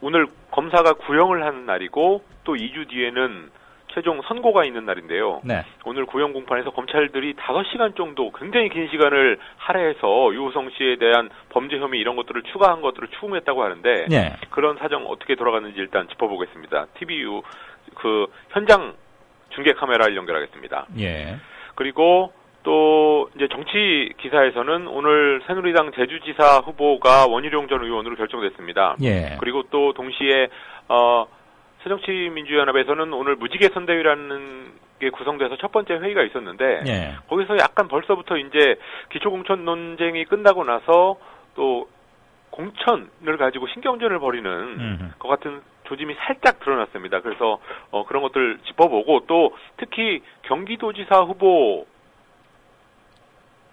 오늘 검사가 구형을 하는 날이고 또 2주 뒤에는 최종 선고가 있는 날인데요. 네. 오늘 구형 공판에서 검찰들이 5시간 정도 굉장히 긴 시간을 할애해서 유호성 씨에 대한 범죄 혐의 이런 것들을 추가한 것들을 추궁했다고 하는데 네. 그런 사정 어떻게 돌아갔는지 일단 짚어보겠습니다. TVU 그 현장 중계 카메라를 연결하겠습니다. 예. 그리고 또 이제 정치 기사에서는 오늘 새누리당 제주지사 후보가 원희룡 전 의원으로 결정됐습니다. 예. 그리고 또 동시에 새정치민주연합에서는 오늘 무지개 선대위라는 게 구성돼서 첫 번째 회의가 있었는데 예. 거기서 약간 벌써부터 이제 기초공천 논쟁이 끝나고 나서 또 공천을 가지고 신경전을 벌이는 것 같은 조짐이 살짝 드러났습니다. 그래서 그런 것들 짚어보고 또 특히 경기도지사 후보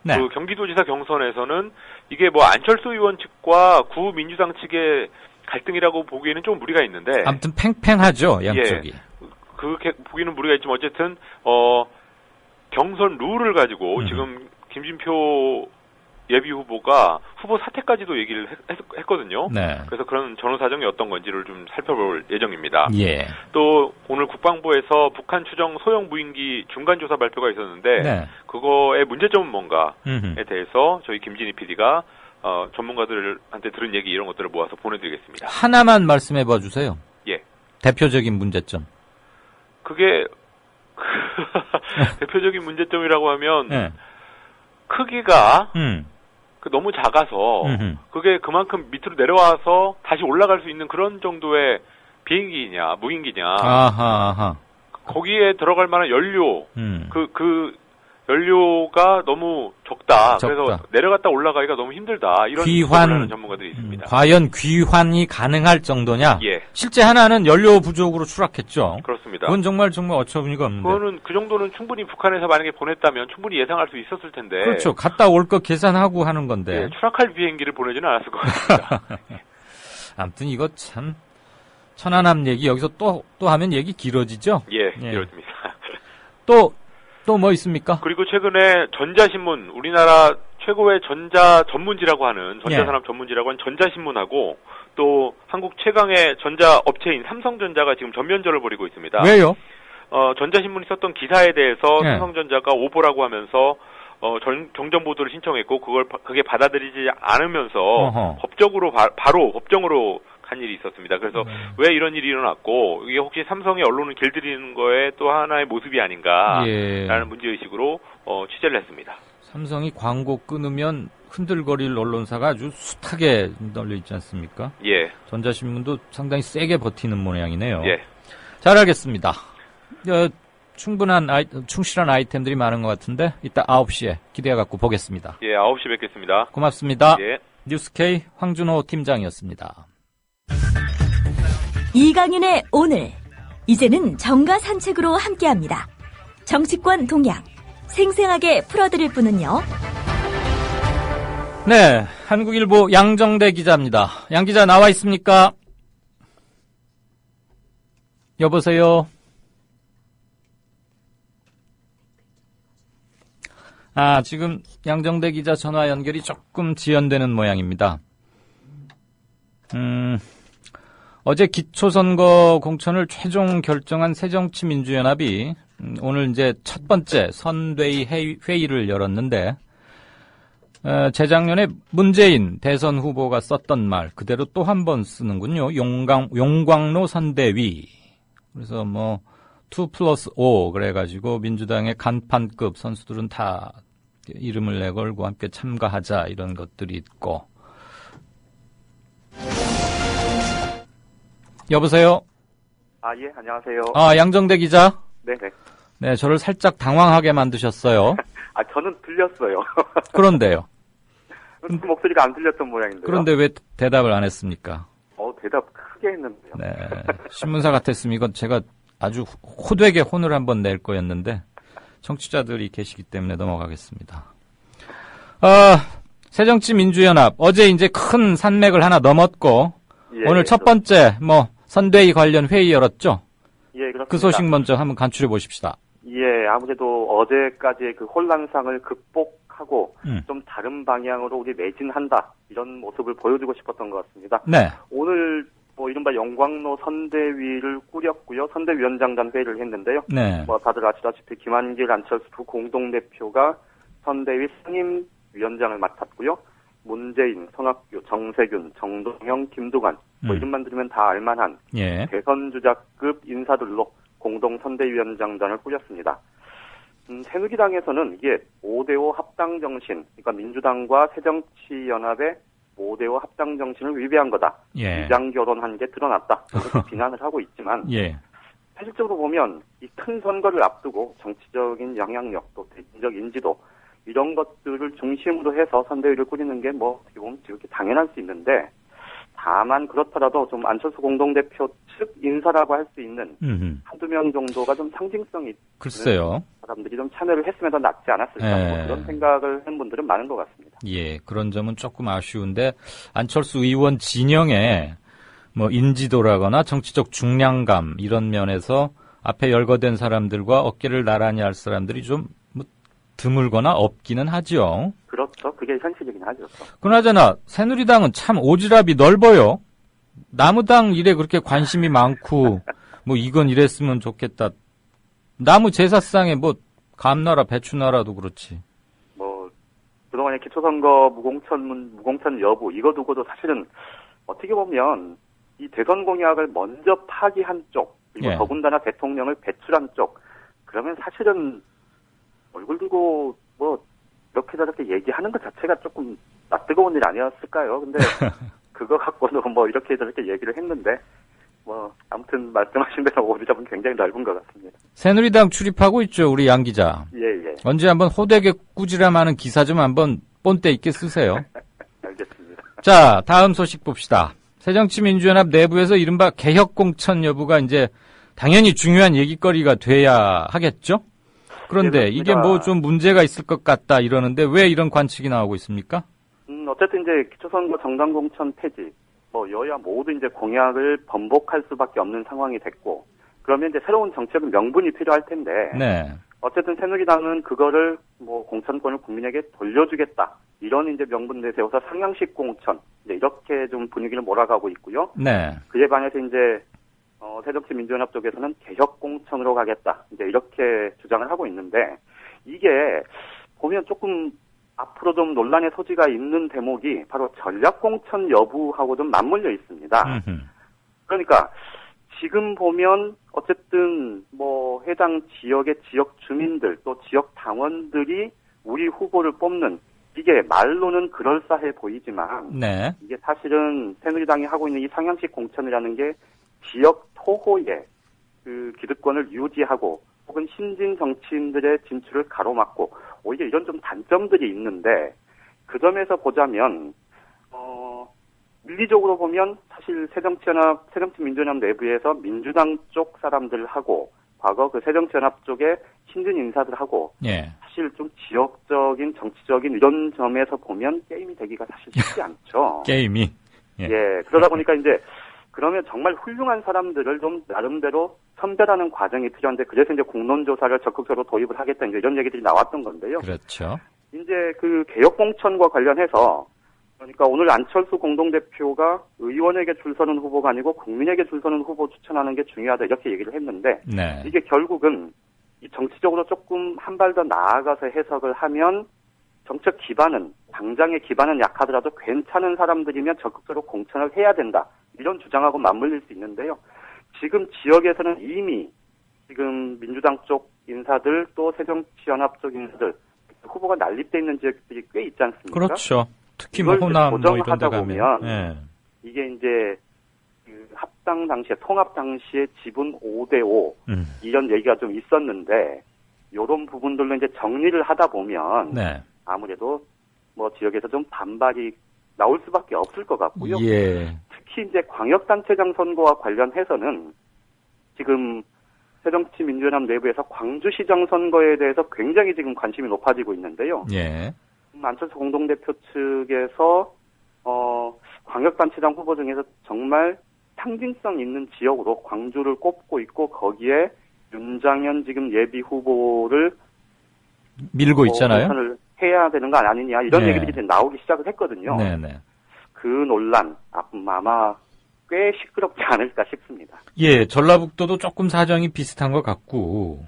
네. 그 경기도지사 경선에서는 이게 뭐 안철수 의원 측과 구민주당 측의 갈등이라고 보기에는 좀 무리가 있는데 아무튼 팽팽하죠, 양쪽이. 예, 그렇게 보기는 무리가 있지만 어쨌든 경선 룰을 가지고 지금 김진표 예비 후보가 후보 사퇴까지도 얘기를 했거든요. 네. 그래서 그런 전후 사정이 어떤 건지를 좀 살펴볼 예정입니다. 예. 또 오늘 국방부에서 북한 추정 소형 무인기 중간 조사 발표가 있었는데 네. 그거의 문제점은 뭔가에 대해서 저희 김진희 PD가 전문가들한테 들은 얘기 이런 것들을 모아서 보내드리겠습니다. 하나만 말씀해 봐 주세요. 예. 대표적인 문제점. 그게 대표적인 문제점이라고 하면 네. 크기가 너무 작아서 그게 그만큼 밑으로 내려와서 다시 올라갈 수 있는 그런 정도의 비행기냐 무인기냐 아하. 거기에 들어갈 만한 연료 그 연료가 너무 적다. 그래서 내려갔다 올라가기가 너무 힘들다. 이런 귀환 전문가들이 있습니다. 과연 귀환이 가능할 정도냐? 예. 실제 하나는 연료 부족으로 추락했죠. 그렇습니다. 그건 정말 어처구니가 없는데. 그거는 그 정도는 충분히 북한에서 만약에 보냈다면 충분히 예상할 수 있었을 텐데. 그렇죠. 갔다 올 거 계산하고 하는 건데. 예, 추락할 비행기를 보내지는 않았을 것 같습니다. 아무튼 이거 참 천안함 얘기 여기서 또 하면 얘기 길어지죠? 예, 길어집니다. 또 뭐 있습니까? 그리고 최근에 전자신문, 우리나라 최고의 전자 전문지라고 하는, 전자산업 전문지라고 하는 전자신문하고 또 한국 최강의 전자 업체인 삼성전자가 지금 전면전을 벌이고 있습니다. 왜요? 전자신문이 썼던 기사에 대해서 삼성전자가 오보라고 하면서 정정 보도를 신청했고 그게 받아들이지 않으면서 법적으로 바로 법정으로 간 일이 있었습니다. 그래서 왜 이런 일이 일어났고 이게 혹시 삼성의 언론을 길들이는 거에 또 하나의 모습이 아닌가라는 문제의식으로 취재를 했습니다. 삼성이 광고 끊으면 흔들거릴 언론사가 아주 숱하게 널려 있지 않습니까? 예. 전자신문도 상당히 세게 버티는 모양이네요. 예. 잘 알겠습니다. 충실한 아이템들이 많은 것 같은데 이따 9시에 기대해갖고 보겠습니다. 예, 9시 뵙겠습니다. 고맙습니다. 예. 뉴스K 황준호 팀장이었습니다. 이강윤의 오늘 이제는 정가 산책으로 함께합니다. 정치권 동향 생생하게 풀어드릴 분은요. 네, 한국일보 양정대 기자입니다. 양 기자 나와 있습니까? 여보세요. 지금 양정대 기자 전화 연결이 조금 지연되는 모양입니다. 어제 기초선거 공천을 최종 결정한 새정치민주연합이 오늘 이제 첫 번째 선대위 회의를 열었는데, 재작년에 문재인 대선 후보가 썼던 말 그대로 또 한 번 쓰는군요. 용광로 선대위. 그래서 2+5 그래가지고 민주당의 간판급 선수들은 다 이름을 내걸고 함께 참가하자 이런 것들이 있고. 여보세요? 예, 안녕하세요. 양정대 기자? 네네. 네, 저를 살짝 당황하게 만드셨어요. 저는 들렸어요. 그런데요? 목소리가 안 들렸던 모양인데요. 그런데 왜 대답을 안 했습니까? 대답 크게 했는데요. 네. 신문사 같았으면 이건 제가 아주 호되게 혼을 한번 낼 거였는데, 청취자들이 계시기 때문에 넘어가겠습니다. 새정치민주연합, 어제 이제 큰 산맥을 하나 넘었고, 오늘 첫 번째, 선대위 관련 회의 열었죠? 예, 그렇습니다. 그 소식 먼저 한번 간추려 보십시다. 예, 아무래도 어제까지의 그 혼란상을 극복하고, 좀 다른 방향으로 우리 매진한다. 이런 모습을 보여주고 싶었던 것 같습니다. 네. 오늘, 이른바 영광로 선대위를 꾸렸고요. 선대위원장단 회의를 했는데요. 네. 다들 아시다시피 김한길, 안철수 두 공동대표가 선대위 상임위원장을 맡았고요. 문재인, 손학규, 정세균, 정동영, 김두관, 이름만 들으면 다 알만한 대선 주자급 인사들로 공동 선대위원장단을 꾸렸습니다. 새누리당에서는 이게 5대5 합당 정신, 그러니까 민주당과 새정치연합의 5대5 합당 정신을 위배한 거다. 위장 결혼한 게 드러났다. 이렇게 비난을 하고 있지만 현실적으로 보면 이 큰 선거를 앞두고 정치적인 영향력 또 대중적 인지도 이런 것들을 중심으로 해서 선대위를 꾸리는 게 어떻게 보면 지극히 당연할 수 있는데 다만 그렇더라도 좀 안철수 공동대표 측 인사라고 할 수 있는 한두 명 정도가 좀 상징성이 있는 사람들이 좀 참여를 했으면 더 낫지 않았을까 그런 생각을 하는 분들은 많은 것 같습니다. 예, 그런 점은 조금 아쉬운데 안철수 의원 진영에 인지도라거나 정치적 중량감 이런 면에서 앞에 열거된 사람들과 어깨를 나란히 할 사람들이 좀 드물거나 없기는 하죠. 그렇죠. 그게 현실이긴 하죠. 그나저나 새누리당은 참 오지랖이 넓어요. 나무당 일에 그렇게 관심이 많고 이건 이랬으면 좋겠다. 나무 제사상에 감나라 배추나라도 그렇지. 그동안의 기초선거 무공천 여부 이거 두고도 사실은 어떻게 보면 이 대선 공약을 먼저 파기한 쪽 그리고 더군다나 대통령을 배출한 쪽 그러면 사실은 얼굴 들고 이렇게 저렇게 얘기하는 것 자체가 조금 낯뜨거운 일 아니었을까요? 근데 그거 갖고도 이렇게 저렇게 얘기를 했는데 아무튼 말씀하신 대로 오지랖은 굉장히 넓은 것 같습니다. 새누리당 출입하고 있죠, 우리 양 기자. 예. 언제 한번 호되게 꾸지람하는 기사 좀 한번 본때 있게 쓰세요. 알겠습니다. 자, 다음 소식 봅시다. 새정치민주연합 내부에서 이른바 개혁공천 여부가 이제 당연히 중요한 얘기거리가 돼야 하겠죠? 그런데 이게 좀 문제가 있을 것 같다 이러는데 왜 이런 관측이 나오고 있습니까? 어쨌든 이제 기초선거 정당공천 폐지, 여야 모두 이제 공약을 번복할 수밖에 없는 상황이 됐고, 그러면 이제 새로운 정책은 명분이 필요할 텐데, 어쨌든 새누리당은 그거를 공천권을 국민에게 돌려주겠다. 이런 이제 명분 내세워서 상향식 공천, 이제 이렇게 좀 분위기를 몰아가고 있고요. 그에 반해서 이제 새정치민주연합 쪽에서는 개혁공천으로 가겠다. 이제 이렇게 주장을 하고 있는데 이게 보면 조금 앞으로 좀 논란의 소지가 있는 대목이 바로 전략공천 여부하고 좀 맞물려 있습니다. 그러니까 지금 보면 어쨌든 해당 지역의 지역 주민들 또 지역 당원들이 우리 후보를 뽑는 이게 말로는 그럴싸해 보이지만 이게 사실은 새누리당이 하고 있는 이 상향식 공천이라는 게 지역 토호의 그 기득권을 유지하고 혹은 신진 정치인들의 진출을 가로막고 오히려 이런 좀 단점들이 있는데 그 점에서 보자면 밀리적으로 보면 사실 새정치민주연합 내부에서 민주당 쪽 사람들하고 과거 그 새정치연합 쪽의 신진 인사들하고 사실 좀 지역적인 정치적인 이런 점에서 보면 게임이 되기가 사실 쉽지 않죠. 게임이 그러다 보니까 이제 그러면 정말 훌륭한 사람들을 좀 나름대로 선별하는 과정이 필요한데 그래서 이제 공론조사를 적극적으로 도입을 하겠다 이제 이런 얘기들이 나왔던 건데요. 그렇죠. 이제 그 개혁공천과 관련해서 그러니까 오늘 안철수 공동대표가 의원에게 줄 서는 후보가 아니고 국민에게 줄 서는 후보 추천하는 게 중요하다 이렇게 얘기를 했는데 이게 결국은 이 정치적으로 조금 한 발 더 나아가서 해석을 하면 정책 기반은 당장의 기반은 약하더라도 괜찮은 사람들이면 적극적으로 공천을 해야 된다. 이런 주장하고 맞물릴 수 있는데요. 지금 지역에서는 이미 지금 민주당 쪽 인사들 또 새정치연합 쪽 인사들 후보가 난립돼 있는 지역들이 꽤 있지 않습니까? 그렇죠. 특히 뭐 호남 뭐 이런 데 가면 보면 이게 이제 그 합당 당시에 통합 당시에 지분 5대5 이런 얘기가 좀 있었는데 이런 부분들로 이제 정리를 하다 보면 아무래도 뭐 지역에서 좀 반발이 나올 수밖에 없을 것 같고요. 특히 이제 광역단체장 선거와 관련해서는 지금 새정치민주연합 내부에서 광주시장 선거에 대해서 굉장히 지금 관심이 높아지고 있는데요. 안철수 공동대표 측에서 광역단체장 후보 중에서 정말 상징성 있는 지역으로 광주를 꼽고 있고 거기에 윤장현 지금 예비 후보를 밀고 있잖아요. 선을 해야 되는 거 아니냐 이런 얘기들이 이제 나오기 시작을 했거든요. 그 논란 아마 꽤 시끄럽지 않을까 싶습니다. 전라북도도 조금 사정이 비슷한 것 같고.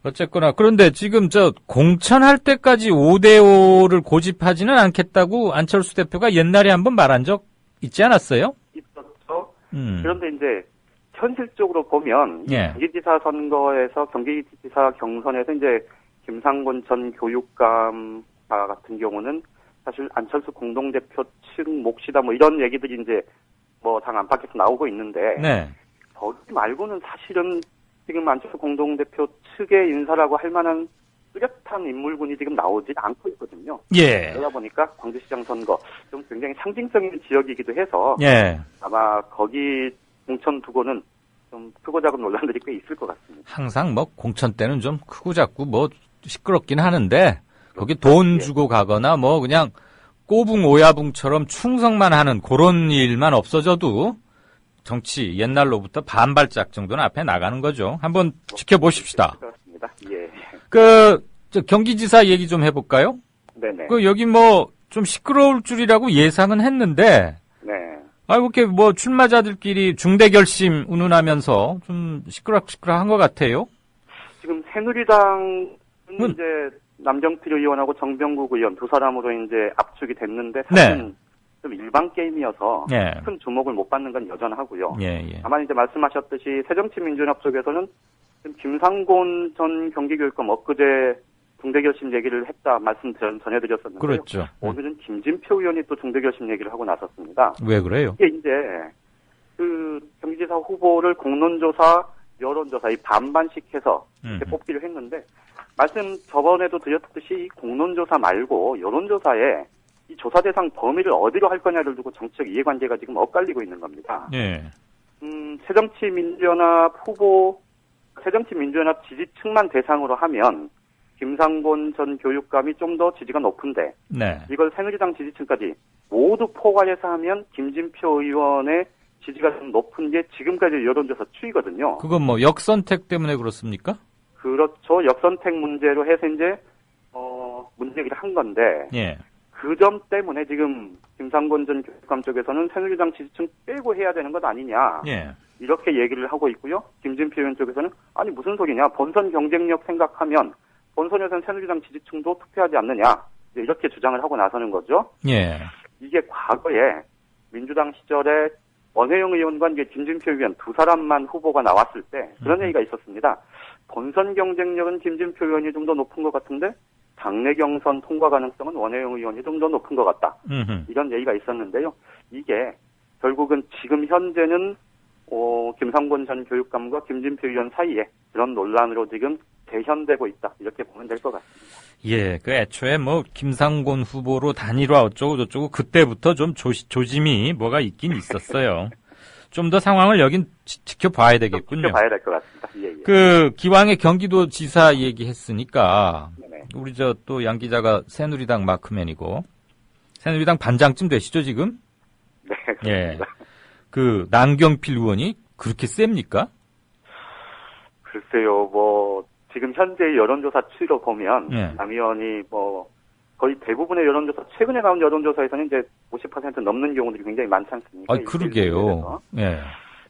어쨌거나 그런데 지금 공천할 때까지 5대5를 고집하지는 않겠다고 안철수 대표가 옛날에 한번 말한 적 있지 않았어요? 있었죠. 그런데 이제 현실적으로 보면 경기지사 선거에서 경기지사 경선에서 이제 김상곤 전 교육감과 같은 경우는 사실 안철수 공동대표 측 몫이다 뭐 이런 얘기들이 이제 뭐 당 안팎에서 나오고 있는데 거기 말고는 사실은 지금 안철수 공동대표 측의 인사라고 할 만한 뚜렷한 인물군이 지금 나오지 않고 있거든요. 그러다 보니까 광주시장 선거 좀 굉장히 상징성 있는 지역이기도 해서 아마 거기 공천 두고는 좀 크고 작은 논란들이 꽤 있을 것 같습니다. 항상 뭐 공천 때는 좀 크고 작고 뭐 시끄럽긴 하는데 거기 돈 주고 가거나 뭐 그냥 꼬붕 오야붕처럼 충성만 하는 그런 일만 없어져도 정치 옛날로부터 반발짝 정도는 앞에 나가는 거죠. 한번 지켜보십시다. 그렇습니다. 경기지사 얘기 좀 해볼까요? 여기 뭐 좀 시끄러울 줄이라고 예상은 했는데 이렇게 뭐 출마자들끼리 중대결심 운운하면서 좀 시끄럽한 것 같아요. 지금 새누리당은 이제 남경필 의원하고 정병국 의원 두 사람으로 이제 압축이 됐는데 사실은 좀 일반 게임이어서 큰 주목을 못 받는 건 여전하고요. 다만 이제 말씀하셨듯이 새정치민주연합 쪽에서는 지금 김상곤 전 경기교육감 엊그제 중대결심 얘기를 했다 말씀 전해드렸었는데요. 그렇죠. 오늘은 김진표 의원이 또 중대결심 얘기를 하고 나섰습니다. 왜 그래요? 이게 이제 그 경기지사 후보를 공론조사, 여론조사 이 반반씩 해서 이렇게 뽑기를 했는데 말씀 저번에도 드렸듯이 이 공론조사 말고 여론조사에 이 조사 대상 범위를 어디로 할 거냐를 두고 정책 이해관계가 지금 엇갈리고 있는 겁니다. 새정치민주연합 후보, 새정치민주연합 지지층만 대상으로 하면 김상곤 전 교육감이 좀 더 지지가 높은데 이걸 새누리당 지지층까지 모두 포괄해서 하면 김진표 의원의 지지가 좀 높은 게 지금까지 여론조사 추이거든요. 그건 뭐 역선택 때문에 그렇습니까? 그렇죠. 역선택 문제로 해서 이제 문제 제기를 한 건데 그 점 때문에 지금 김상곤 전 교육감 쪽에서는 새누리당 지지층 빼고 해야 되는 것 아니냐 이렇게 얘기를 하고 있고요. 김진표 의원 쪽에서는 아니 무슨 소리냐. 본선 경쟁력 생각하면 본선에서는 새누리당 지지층도 투표하지 않느냐 이렇게 주장을 하고 나서는 거죠. 이게 과거에 민주당 시절에 원혜영 의원과 이제 김진표 의원 두 사람만 후보가 나왔을 때 그런 얘기가 있었습니다. 본선 경쟁력은 김진표 의원이 좀 더 높은 것 같은데 당내 경선 통과 가능성은 원혜영 의원이 좀 더 높은 것 같다. 이런 얘기가 있었는데요. 이게 결국은 지금 현재는 김상곤 전 교육감과 김진표 의원 사이에 그런 논란으로 지금 재현되고 있다. 이렇게 보면 될 것 같습니다. 그 애초에 뭐 김상곤 후보로 단일화 어쩌고 저쩌고 그때부터 좀 조짐이 뭐가 있긴 있었어요. 좀 더 상황을 여긴 지켜봐야 되겠군요. 지켜봐야 될 것 같습니다. 그 기왕에 경기도지사 얘기했으니까 우리 또 양 기자가 새누리당 마크맨이고 새누리당 반장쯤 되시죠 지금? 네, 그렇습니다. 그 남경필 의원이 그렇게 셉니까? 글쎄요, 뭐 지금 현재 여론조사 추이로 보면 남 의원이 뭐 거의 대부분의 여론조사 최근에 나온 여론조사에서는 이제 50% 넘는 경우들이 굉장히 많지 않습니까? 그러게요.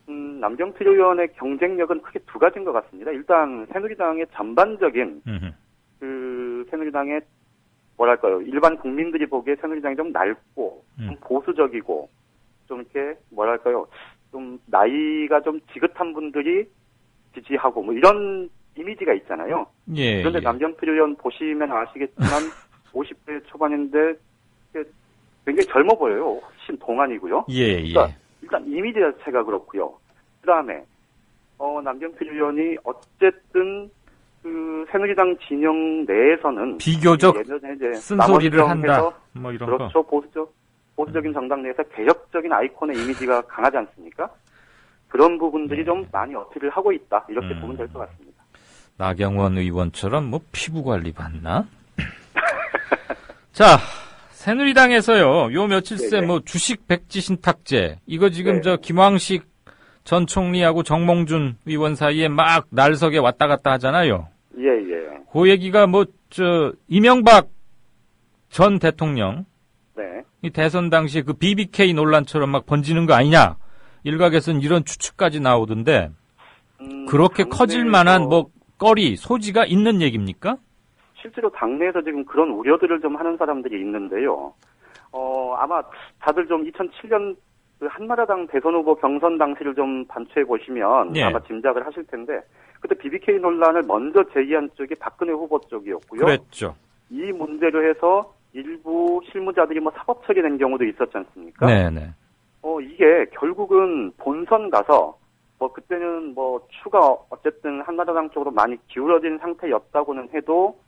남경필 의원의 경쟁력은 크게 두 가지인 것 같습니다. 일단 새누리당의 전반적인 그 새누리당의 뭐랄까요 일반 국민들이 보기에 새누리당이 좀 낡고 좀 보수적이고 좀 이렇게 뭐랄까요 좀 나이가 좀 지긋한 분들이 지지하고 뭐 이런 이미지가 있잖아요. 예. 그런데 남경필 의원 보시면 아시겠지만 50대 초반인데 굉장히 젊어 보여요. 훨씬 동안이고요. 예. 그러니까 일단 이미지 자체가 그렇고요. 그다음에 남경필 의원이 어쨌든 그 새누리당 진영 내에서는 비교적 예전에 이제 쓴소리를 한다. 뭐 이런 그렇죠. 거. 보수적인 정당 내에서 개혁적인 아이콘의 이미지가 강하지 않습니까? 그런 부분들이 좀 많이 어필을 하고 있다. 이렇게 보면 될 것 같습니다. 나경원 의원처럼 뭐 피부 관리 받나? 자, 새누리당에서요. 요 며칠 새 뭐 주식 백지 신탁제 이거 지금 저 김황식 전 총리하고 정몽준 의원 사이에 막 날석에 왔다 갔다 하잖아요. 예. 그 얘기가 뭐 이명박 전 대통령 이 대선 당시 그 BBK 논란처럼 막 번지는 거 아니냐? 일각에서는 이런 추측까지 나오던데 그렇게 커질 만한 뭐 소지가 있는 얘기입니까? 실제로 당내에서 지금 그런 우려들을 좀 하는 사람들이 있는데요. 아마 다들 좀 2007년 그 한나라당 대선 후보 경선 당시를 좀 반추해 보시면 아마 짐작을 하실 텐데 그때 BBK 논란을 먼저 제기한 쪽이 박근혜 후보 쪽이었고요. 그랬죠. 이 문제로 해서 일부 실무자들이 뭐 사법 처리된 경우도 있었지 않습니까? 네네. 이게 결국은 본선 가서 뭐 그때는 뭐 추가 어쨌든 한나라당 쪽으로 많이 기울어진 상태였다고는 해도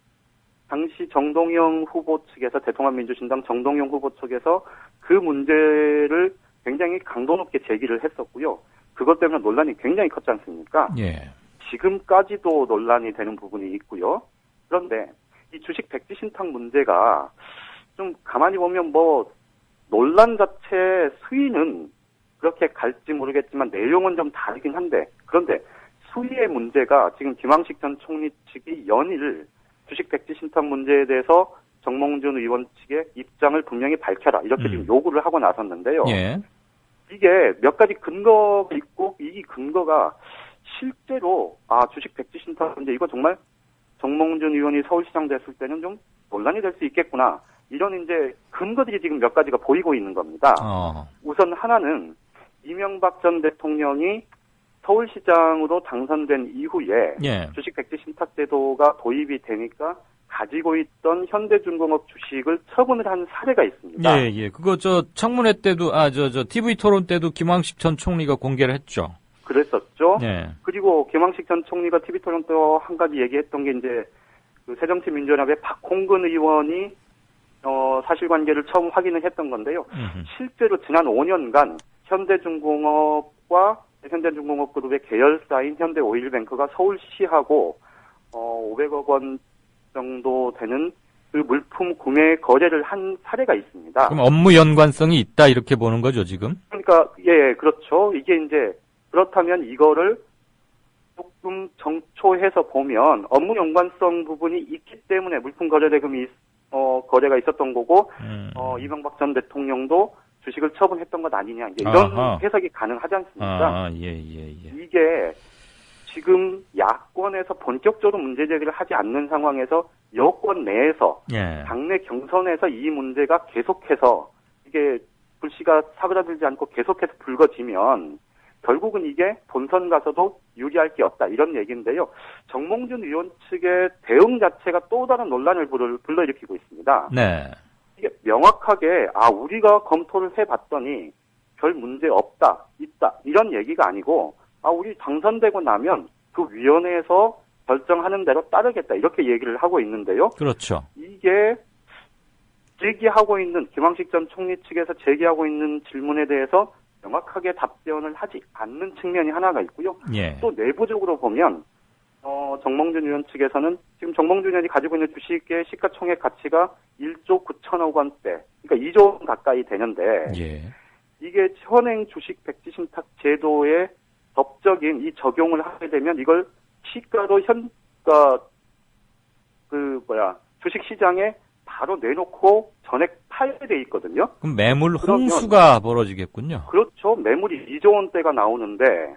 당시 정동영 후보 측에서 대통합민주신당 정동영 후보 측에서 그 문제를 굉장히 강도 높게 제기를 했었고요. 그것 때문에 논란이 굉장히 컸지 않습니까? 예. 지금까지도 논란이 되는 부분이 있고요. 그런데 이 주식 백지 신탁 문제가 좀 가만히 보면 뭐 논란 자체 수위는 그렇게 갈지 모르겠지만 내용은 좀 다르긴 한데 그런데 수위의 문제가 지금 김황식 전 총리 측이 연일 주식 백지 신탁 문제에 대해서 정몽준 의원 측의 입장을 분명히 밝혀라 이렇게 지금 요구를 하고 나섰는데요. 예. 이게 몇 가지 근거가 있고 이 근거가 실제로 주식 백지 신탁 문제 이거 정말 정몽준 의원이 서울시장 됐을 때는 좀 논란이 될 수 있겠구나. 이런 이제 근거들이 지금 몇 가지가 보이고 있는 겁니다. 우선 하나는 이명박 전 대통령이 서울시장으로 당선된 이후에 주식 백지 신탁 제도가 도입이 되니까 가지고 있던 현대중공업 주식을 처분을 한 사례가 있습니다. 예. 그거 청문회 때도 TV 토론 때도 김황식 전 총리가 공개를 했죠. 그랬었죠. 네. 그리고 김황식 전 총리가 TV 토론 때 한 가지 얘기했던 게 이제 그 새정치민주연합의 박홍근 의원이 사실관계를 처음 확인을 했던 건데요. 실제로 지난 5년간 현대중공업과 현대중공업 그룹의 계열사인 현대오일뱅크가 서울시하고 500억 원 정도 되는 그 물품 구매 거래를 한 사례가 있습니다. 그럼 업무 연관성이 있다 이렇게 보는 거죠 지금? 그러니까 그렇죠. 이게 이제 그렇다면 이거를 조금 정초해서 보면 업무 연관성 부분이 있기 때문에 물품 거래 대금이 거래가 있었던 거고 이명박 전 대통령도 주식을 처분했던 것 아니냐 이런 해석이 가능하지 않습니까? 이게 지금 야권에서 본격적으로 문제 제기를 하지 않는 상황에서 여권 내에서 당내 경선에서 이 문제가 계속해서 이게 불씨가 사그라들지 않고 계속해서 불거지면 결국은 이게 본선 가서도 유리할 게 없다 이런 얘기인데요. 정몽준 의원 측의 대응 자체가 또 다른 논란을 불러일으키고 있습니다. 네. 이게 명확하게 우리가 검토를 해봤더니 별 문제 없다, 있다 이런 얘기가 아니고 우리 당선되고 나면 그 위원회에서 결정하는 대로 따르겠다 이렇게 얘기를 하고 있는데요. 그렇죠. 이게 제기하고 있는 김황식 전 총리 측에서 제기하고 있는 질문에 대해서 명확하게 답변을 하지 않는 측면이 하나가 있고요. 또 내부적으로 보면 정몽준 의원 측에서는 지금 정몽준 의원이 가지고 있는 주식의 시가총액 가치가 1조 9천억 원대, 그러니까 2조 원 가까이 되는데 이게 현행 주식 백지 신탁 제도의 법적인 이 적용을 하게 되면 이걸 시가로 주식 시장에 바로 내놓고 전액 팔게 돼 있거든요. 그럼 매물 홍수가 벌어지겠군요. 그렇죠. 매물이 2조 원대가 나오는데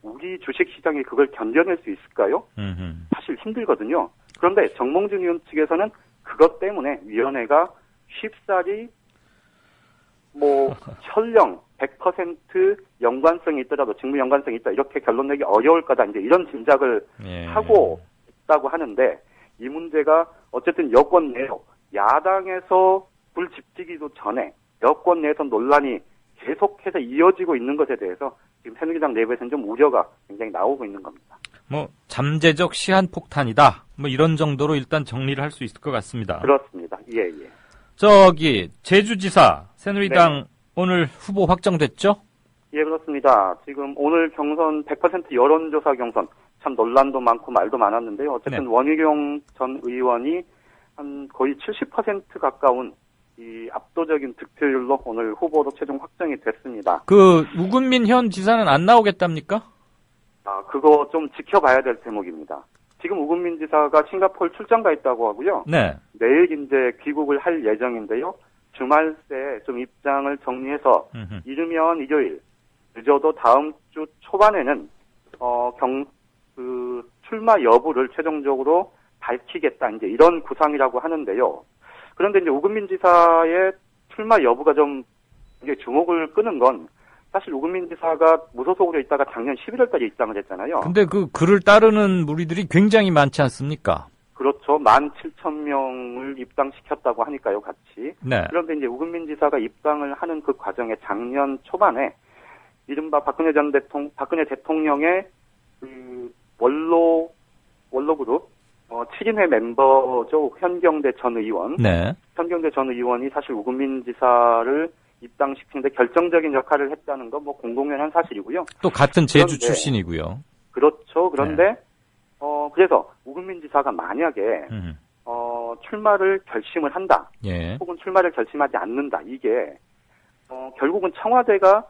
우리 주식 시장이 그걸 견뎌낼 수 있을까요? 사실 힘들거든요. 그런데 정몽준 의원 측에서는 그것 때문에 위원회가 쉽사리 설령 100% 연관성이 있더라도 직무 연관성이 있다 이렇게 결론 내기 어려울 거다 이제 이런 짐작을 하고 있다고 하는데 이 문제가 어쨌든 여권 내에서 야당에서 불 지피기도 전에 여권 내에서 논란이 계속해서 이어지고 있는 것에 대해서 지금 새누리당 내부에서는 좀 우려가 굉장히 나오고 있는 겁니다. 뭐 잠재적 시한폭탄이다. 뭐 이런 정도로 일단 정리를 할 수 있을 것 같습니다. 그렇습니다. 예. 저기 제주지사 새누리당 네. 오늘 후보 확정됐죠? 예, 그렇습니다. 지금 오늘 경선 100% 여론조사 경선 참 논란도 많고 말도 많았는데요. 어쨌든 원희룡 전 의원이 한 거의 70% 가까운 이 압도적인 득표율로 오늘 후보로 최종 확정이 됐습니다. 그 우금민 현 지사는 안 나오겠답니까? 그거 좀 지켜봐야 될 대목입니다. 지금 우금민 지사가 싱가포르 출장 가 있다고 하고요. 네. 내일 이제 귀국을 할 예정인데요. 주말 때 좀 입장을 정리해서 이르면 일요일, 늦어도 다음 주 초반에는 출마 여부를 최종적으로 밝히겠다. 이제 이런 구상이라고 하는데요. 그런데 이제 우금민 지사의 출마 여부가 좀 이게 주목을 끄는 건 사실 우금민 지사가 무소속으로 있다가 작년 11월까지 입당을 했잖아요. 근데 그 글을 따르는 무리들이 굉장히 많지 않습니까? 그렇죠. 17,000명을 입당시켰다고 하니까요, 같이. 네. 그런데 이제 우금민 지사가 입당을 하는 그 과정에 작년 초반에 이른바 박근혜 대통령의 그 원로 그룹 7인회 멤버죠. 현경대 전 의원. 네. 현경대 전 의원이 사실 우금민 지사를 입당시키는데 결정적인 역할을 했다는 건 뭐 공공연한 사실이고요. 또 같은 제주 출신이고요. 그렇죠. 그런데 그래서 우금민 지사가 만약에 출마를 결심을 한다. 예. 혹은 출마를 결심하지 않는다. 이게 결국은 청와대가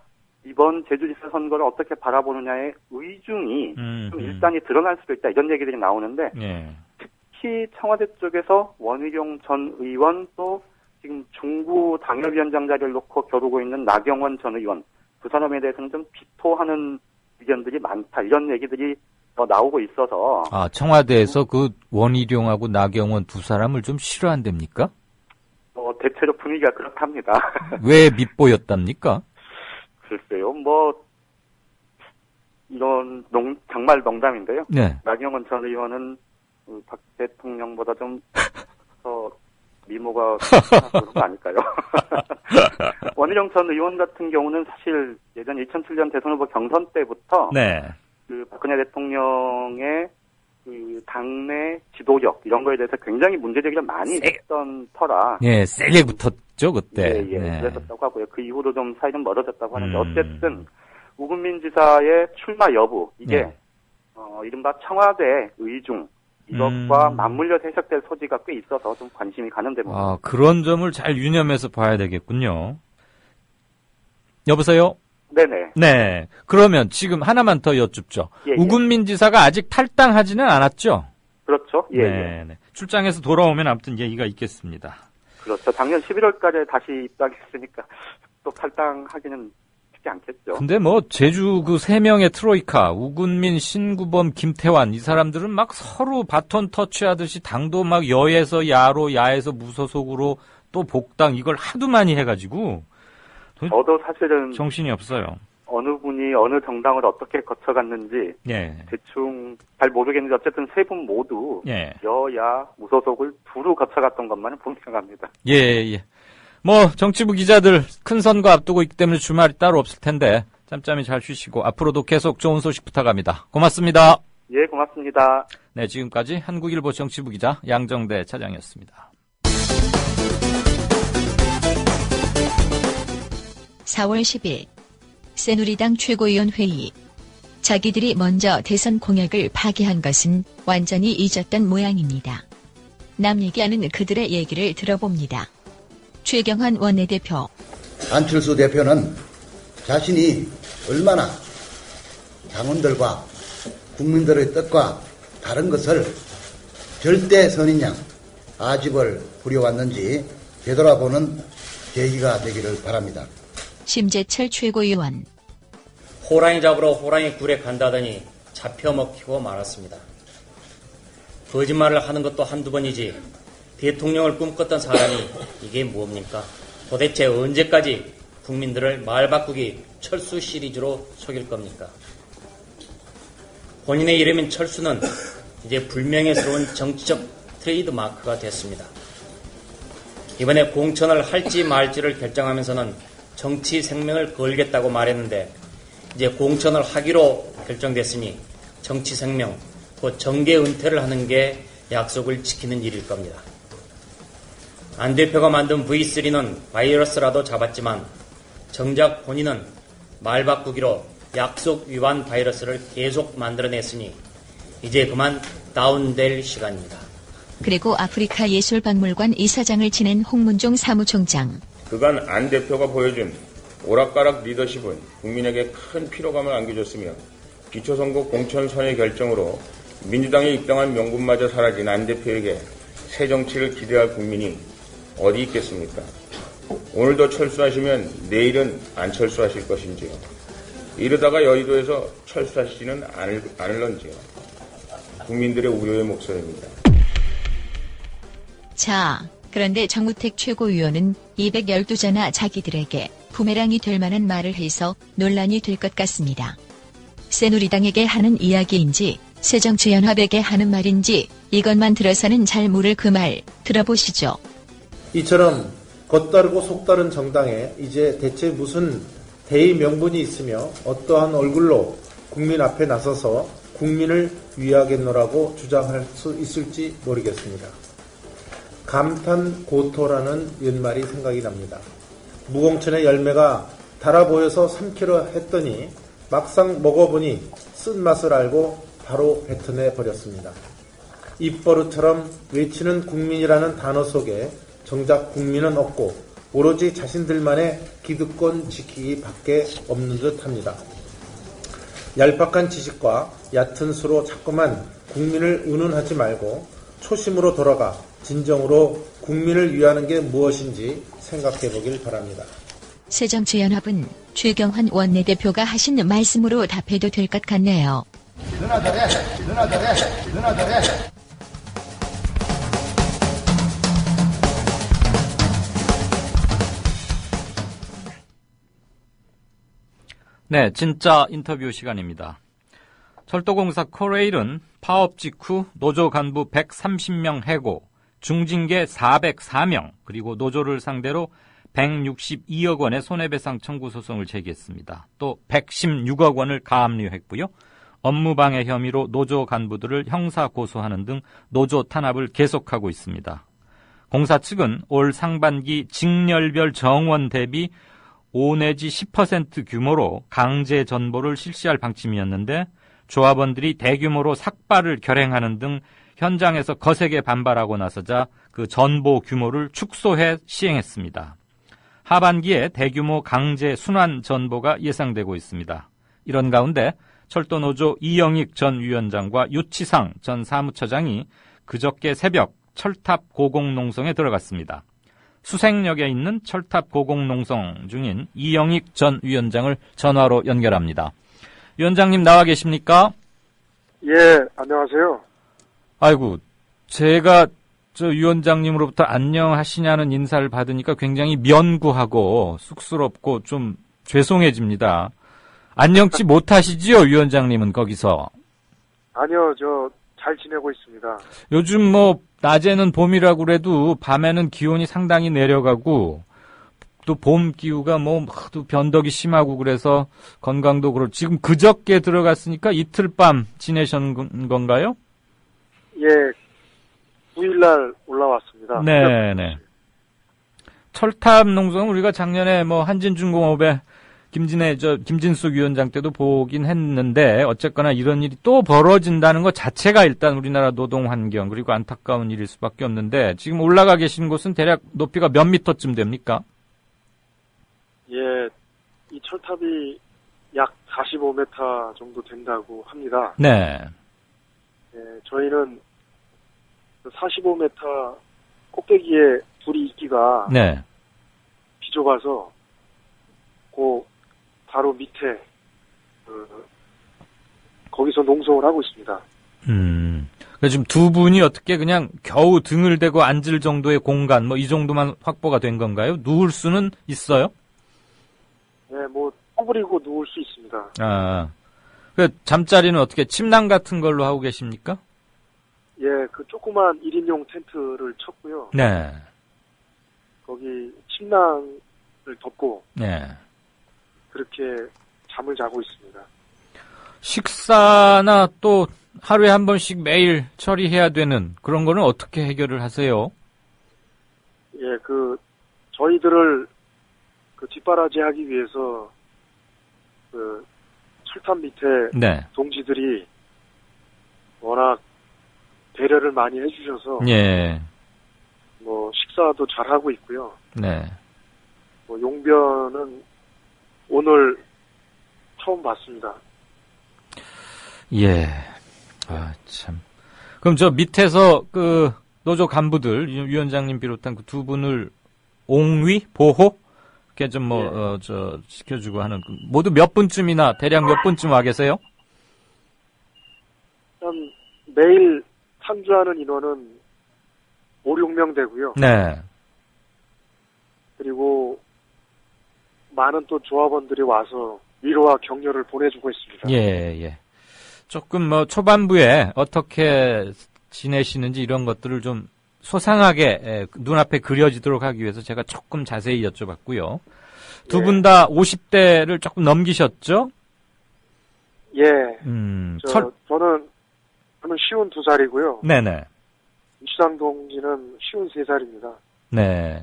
이번 제주지사 선거를 어떻게 바라보느냐의 의중이 좀 일단이 드러날 수도 있다. 이런 얘기들이 나오는데 특히 청와대 쪽에서 원희룡 전 의원 또 지금 중구 당협위원장 자리를 놓고 겨루고 있는 나경원 전 의원 두 사람에 대해서는 좀 비토하는 의견들이 많다. 이런 얘기들이 나오고 있어서 청와대에서 그 원희룡하고 나경원 두 사람을 좀 싫어한답니까? 대체로 분위기가 그렇답니다. 왜 밉보였답니까? 글쎄요, 이런 정말 농담인데요. 네. 나경원 전 의원은 박 대통령보다 좀 더 미모가 그런 거 아닐까요? 원희룡 전 의원 같은 경우는 사실 예전 2007년 대선 후보 경선 때부터 그 박근혜 대통령의 그 당내 지도력 이런 거에 대해서 굉장히 문제제기를 많이 했던 터라. 예, 세게 붙었죠 그때. 그랬었다고 하고요. 그 이후로 좀 사이 좀 멀어졌다고 하는데 어쨌든 우금민 지사의 출마 여부 이게 이른바 청와대 의중 이것과 맞물려서 해석될 소지가 꽤 있어서 좀 관심이 가는 대목입니다. 그런 점을 잘 유념해서 봐야 되겠군요. 여보세요? 네네. 네. 그러면 지금 하나만 더 여쭙죠. 우금민 지사가 아직 탈당하지는 않았죠? 그렇죠. 네. 출장에서 돌아오면 아무튼 얘기가 있겠습니다. 그렇죠. 작년 11월까지 다시 입당했으니까 또 탈당하기는 쉽지 않겠죠. 근데 제주 그 세 명의 트로이카, 우금민, 신구범, 김태환 이 사람들은 막 서로 바톤 터치하듯이 당도 막 여에서 야로, 야에서 무소속으로 또 복당 이걸 하도 많이 해가지고 저도 사실은 정신이 없어요. 어느 분이 어느 정당을 어떻게 거쳐갔는지 대충 잘 모르겠는데 어쨌든 세 분 모두 여야 무소속을 두루 거쳐갔던 것만은 분명합니다. 예. 정치부 기자들 큰 선거 앞두고 있기 때문에 주말이 따로 없을 텐데 짬짬이 잘 쉬시고 앞으로도 계속 좋은 소식 부탁합니다. 고맙습니다. 예, 고맙습니다. 네, 지금까지 한국일보 정치부 기자 양정대 차장이었습니다. 4월 10일 새누리당 최고위원 회의. 자기들이 먼저 대선 공약을 파기한 것은 완전히 잊었던 모양입니다. 남 얘기하는 그들의 얘기를 들어봅니다. 최경환 원내대표. 안철수 대표는 자신이 얼마나 당원들과 국민들의 뜻과 다른 것을 절대 선인양 아집을 부려왔는지 되돌아보는 계기가 되기를 바랍니다. 심재철 최고위원. 호랑이 잡으러 호랑이 굴에 간다더니 잡혀먹히고 말았습니다. 거짓말을 하는 것도 한두 번이지 대통령을 꿈꿨던 사람이 이게 뭡니까? 도대체 언제까지 국민들을 말 바꾸기 철수 시리즈로 속일 겁니까? 본인의 이름인 철수는 이제 불명예스러운 정치적 트레이드 마크가 됐습니다. 이번에 공천을 할지 말지를 결정하면서는 정치 생명을 걸겠다고 말했는데 이제 공천을 하기로 결정됐으니 정치 생명, 곧 정계 은퇴를 하는 게 약속을 지키는 일일 겁니다. 안 대표가 만든 V3는 바이러스라도 잡았지만 정작 본인은 말 바꾸기로 약속 위반 바이러스를 계속 만들어냈으니 이제 그만 다운될 시간입니다. 그리고 아프리카 예술박물관 이사장을 지낸 홍문종 사무총장. 그간 안 대표가 보여준 오락가락 리더십은 국민에게 큰 피로감을 안겨줬으며 기초선거 공천선의 결정으로 민주당에 입당한 명분마저 사라진 안 대표에게 새 정치를 기대할 국민이 어디 있겠습니까? 오늘도 철수하시면 내일은 안 철수하실 것인지요. 이러다가 여의도에서 철수하시지는 않을런지요. 국민들의 우려의 목소리입니다. 자, 그런데 정우택 최고위원은 212자나 자기들에게 부메랑이 될 만한 말을 해서 논란이 될 것 같습니다. 새누리당에게 하는 이야기인지 새정치연합에게 하는 말인지 이것만 들어서는 잘 모를 그 말 들어보시죠. 이처럼 겉다르고 속다른 정당에 이제 대체 무슨 대의 명분이 있으며 어떠한 얼굴로 국민 앞에 나서서 국민을 위하겠노라고 주장할 수 있을지 모르겠습니다. 감탄고토라는 옛말이 생각이 납니다. 무공천의 열매가 달아 보여서 삼키려 했더니 막상 먹어보니 쓴맛을 알고 바로 뱉어내 버렸습니다. 입버릇처럼 외치는 국민이라는 단어 속에 정작 국민은 없고 오로지 자신들만의 기득권 지키기 밖에 없는 듯합니다. 얄팍한 지식과 얕은 수로 자꾸만 국민을 운운하지 말고 초심으로 돌아가 진정으로 국민을 위하는 게 무엇인지 생각해 보길 바랍니다. 새정치연합은 최경환 원내대표가 하신 말씀으로 답해도 될 것 같네요. 누나들의 네, 진짜 인터뷰 시간입니다. 철도공사 코레일은 파업 직후 노조 간부 130명 해고, 중징계 404명, 그리고 노조를 상대로 162억 원의 손해배상 청구 소송을 제기했습니다. 또 116억 원을 가압류했고요. 업무방해 혐의로 노조 간부들을 형사 고소하는 등 노조 탄압을 계속하고 있습니다. 공사 측은 올 상반기 직렬별 정원 대비 5 내지 10% 규모로 강제 전보를 실시할 방침이었는데 조합원들이 대규모로 삭발을 결행하는 등 현장에서 거세게 반발하고 나서자 그 전보 규모를 축소해 시행했습니다. 하반기에 대규모 강제 순환 전보가 예상되고 있습니다. 이런 가운데 철도노조 이영익 전 위원장과 유치상 전 사무처장이 그저께 새벽 철탑 고공농성에 들어갔습니다. 수색역에 있는 철탑 고공농성 중인 이영익 전 위원장을 전화로 연결합니다. 위원장님 나와 계십니까? 예, 안녕하세요. 아이고, 제가 저 위원장님으로부터 안녕하시냐는 인사를 받으니까 굉장히 면구하고 쑥스럽고 좀 죄송해집니다. 안녕치 못하시지요, 위원장님은 거기서? 아니요, 저 잘 지내고 있습니다. 요즘 뭐 낮에는 봄이라고 그래도 밤에는 기온이 상당히 내려가고 또 봄 기후가 뭐 또 변덕이 심하고 그래서 건강도 그렇고 지금 그저께 들어갔으니까 이틀 밤 지내셨는 건가요? 예, 9일날 올라왔습니다. 네네. 철탑 농성은 우리가 작년에 뭐 한진중공업에 김진숙 위원장 때도 보긴 했는데 어쨌거나 이런 일이 또 벌어진다는 것 자체가 일단 우리나라 노동 환경 그리고 안타까운 일일 수밖에 없는데 지금 올라가 계신 곳은 대략 높이가 몇 미터쯤 됩니까? 예, 이 철탑이 약 45m 정도 된다고 합니다. 네. 예, 저희는 45m 꼭대기에 불이 있기가 네. 비좁아서 그 바로 밑에 거기서 농성을 하고 있습니다. 그래서 지금 두 분이 어떻게 그냥 겨우 등을 대고 앉을 정도의 공간 뭐 이 정도만 확보가 된 건가요? 누울 수는 있어요? 네, 뭐 꼬부리고 누울 수 있습니다. 아, 그 잠자리는 어떻게 침낭 같은 걸로 하고 계십니까? 예, 그 조그만 1인용 텐트를 쳤고요. 네. 거기 침낭을 덮고 네. 그렇게 잠을 자고 있습니다. 식사나 또 하루에 한 번씩 매일 처리해야 되는 그런 거는 어떻게 해결을 하세요? 예, 저희들을 뒷바라지하기 위해서 철탑 밑에 네. 동지들이 워낙 배려를 많이 해주셔서 예. 식사도 잘 하고 있고요. 네. 용변은 오늘 처음 봤습니다. 예. 아, 참. 그럼 저 밑에서 노조 간부들, 위원장님 비롯한 그 두 분을 옹위, 보호, 이렇게 좀 지켜주고 하는, 모두 몇 분쯤이나, 대략 몇 분쯤 와 계세요? 매일 상주하는 인원은 5, 6명 되고요. 네. 그리고 많은 또 조합원들이 와서 위로와 격려를 보내주고 있습니다. 예, 예. 조금 초반부에 어떻게 지내시는지 이런 것들을 좀 소상하게 눈앞에 그려지도록 하기 위해서 제가 조금 자세히 여쭤봤고요. 두 분 다 50대를 조금 넘기셨죠? 예. 저는 52살이고요. 네네. 유치상 동지는 53살입니다. 네.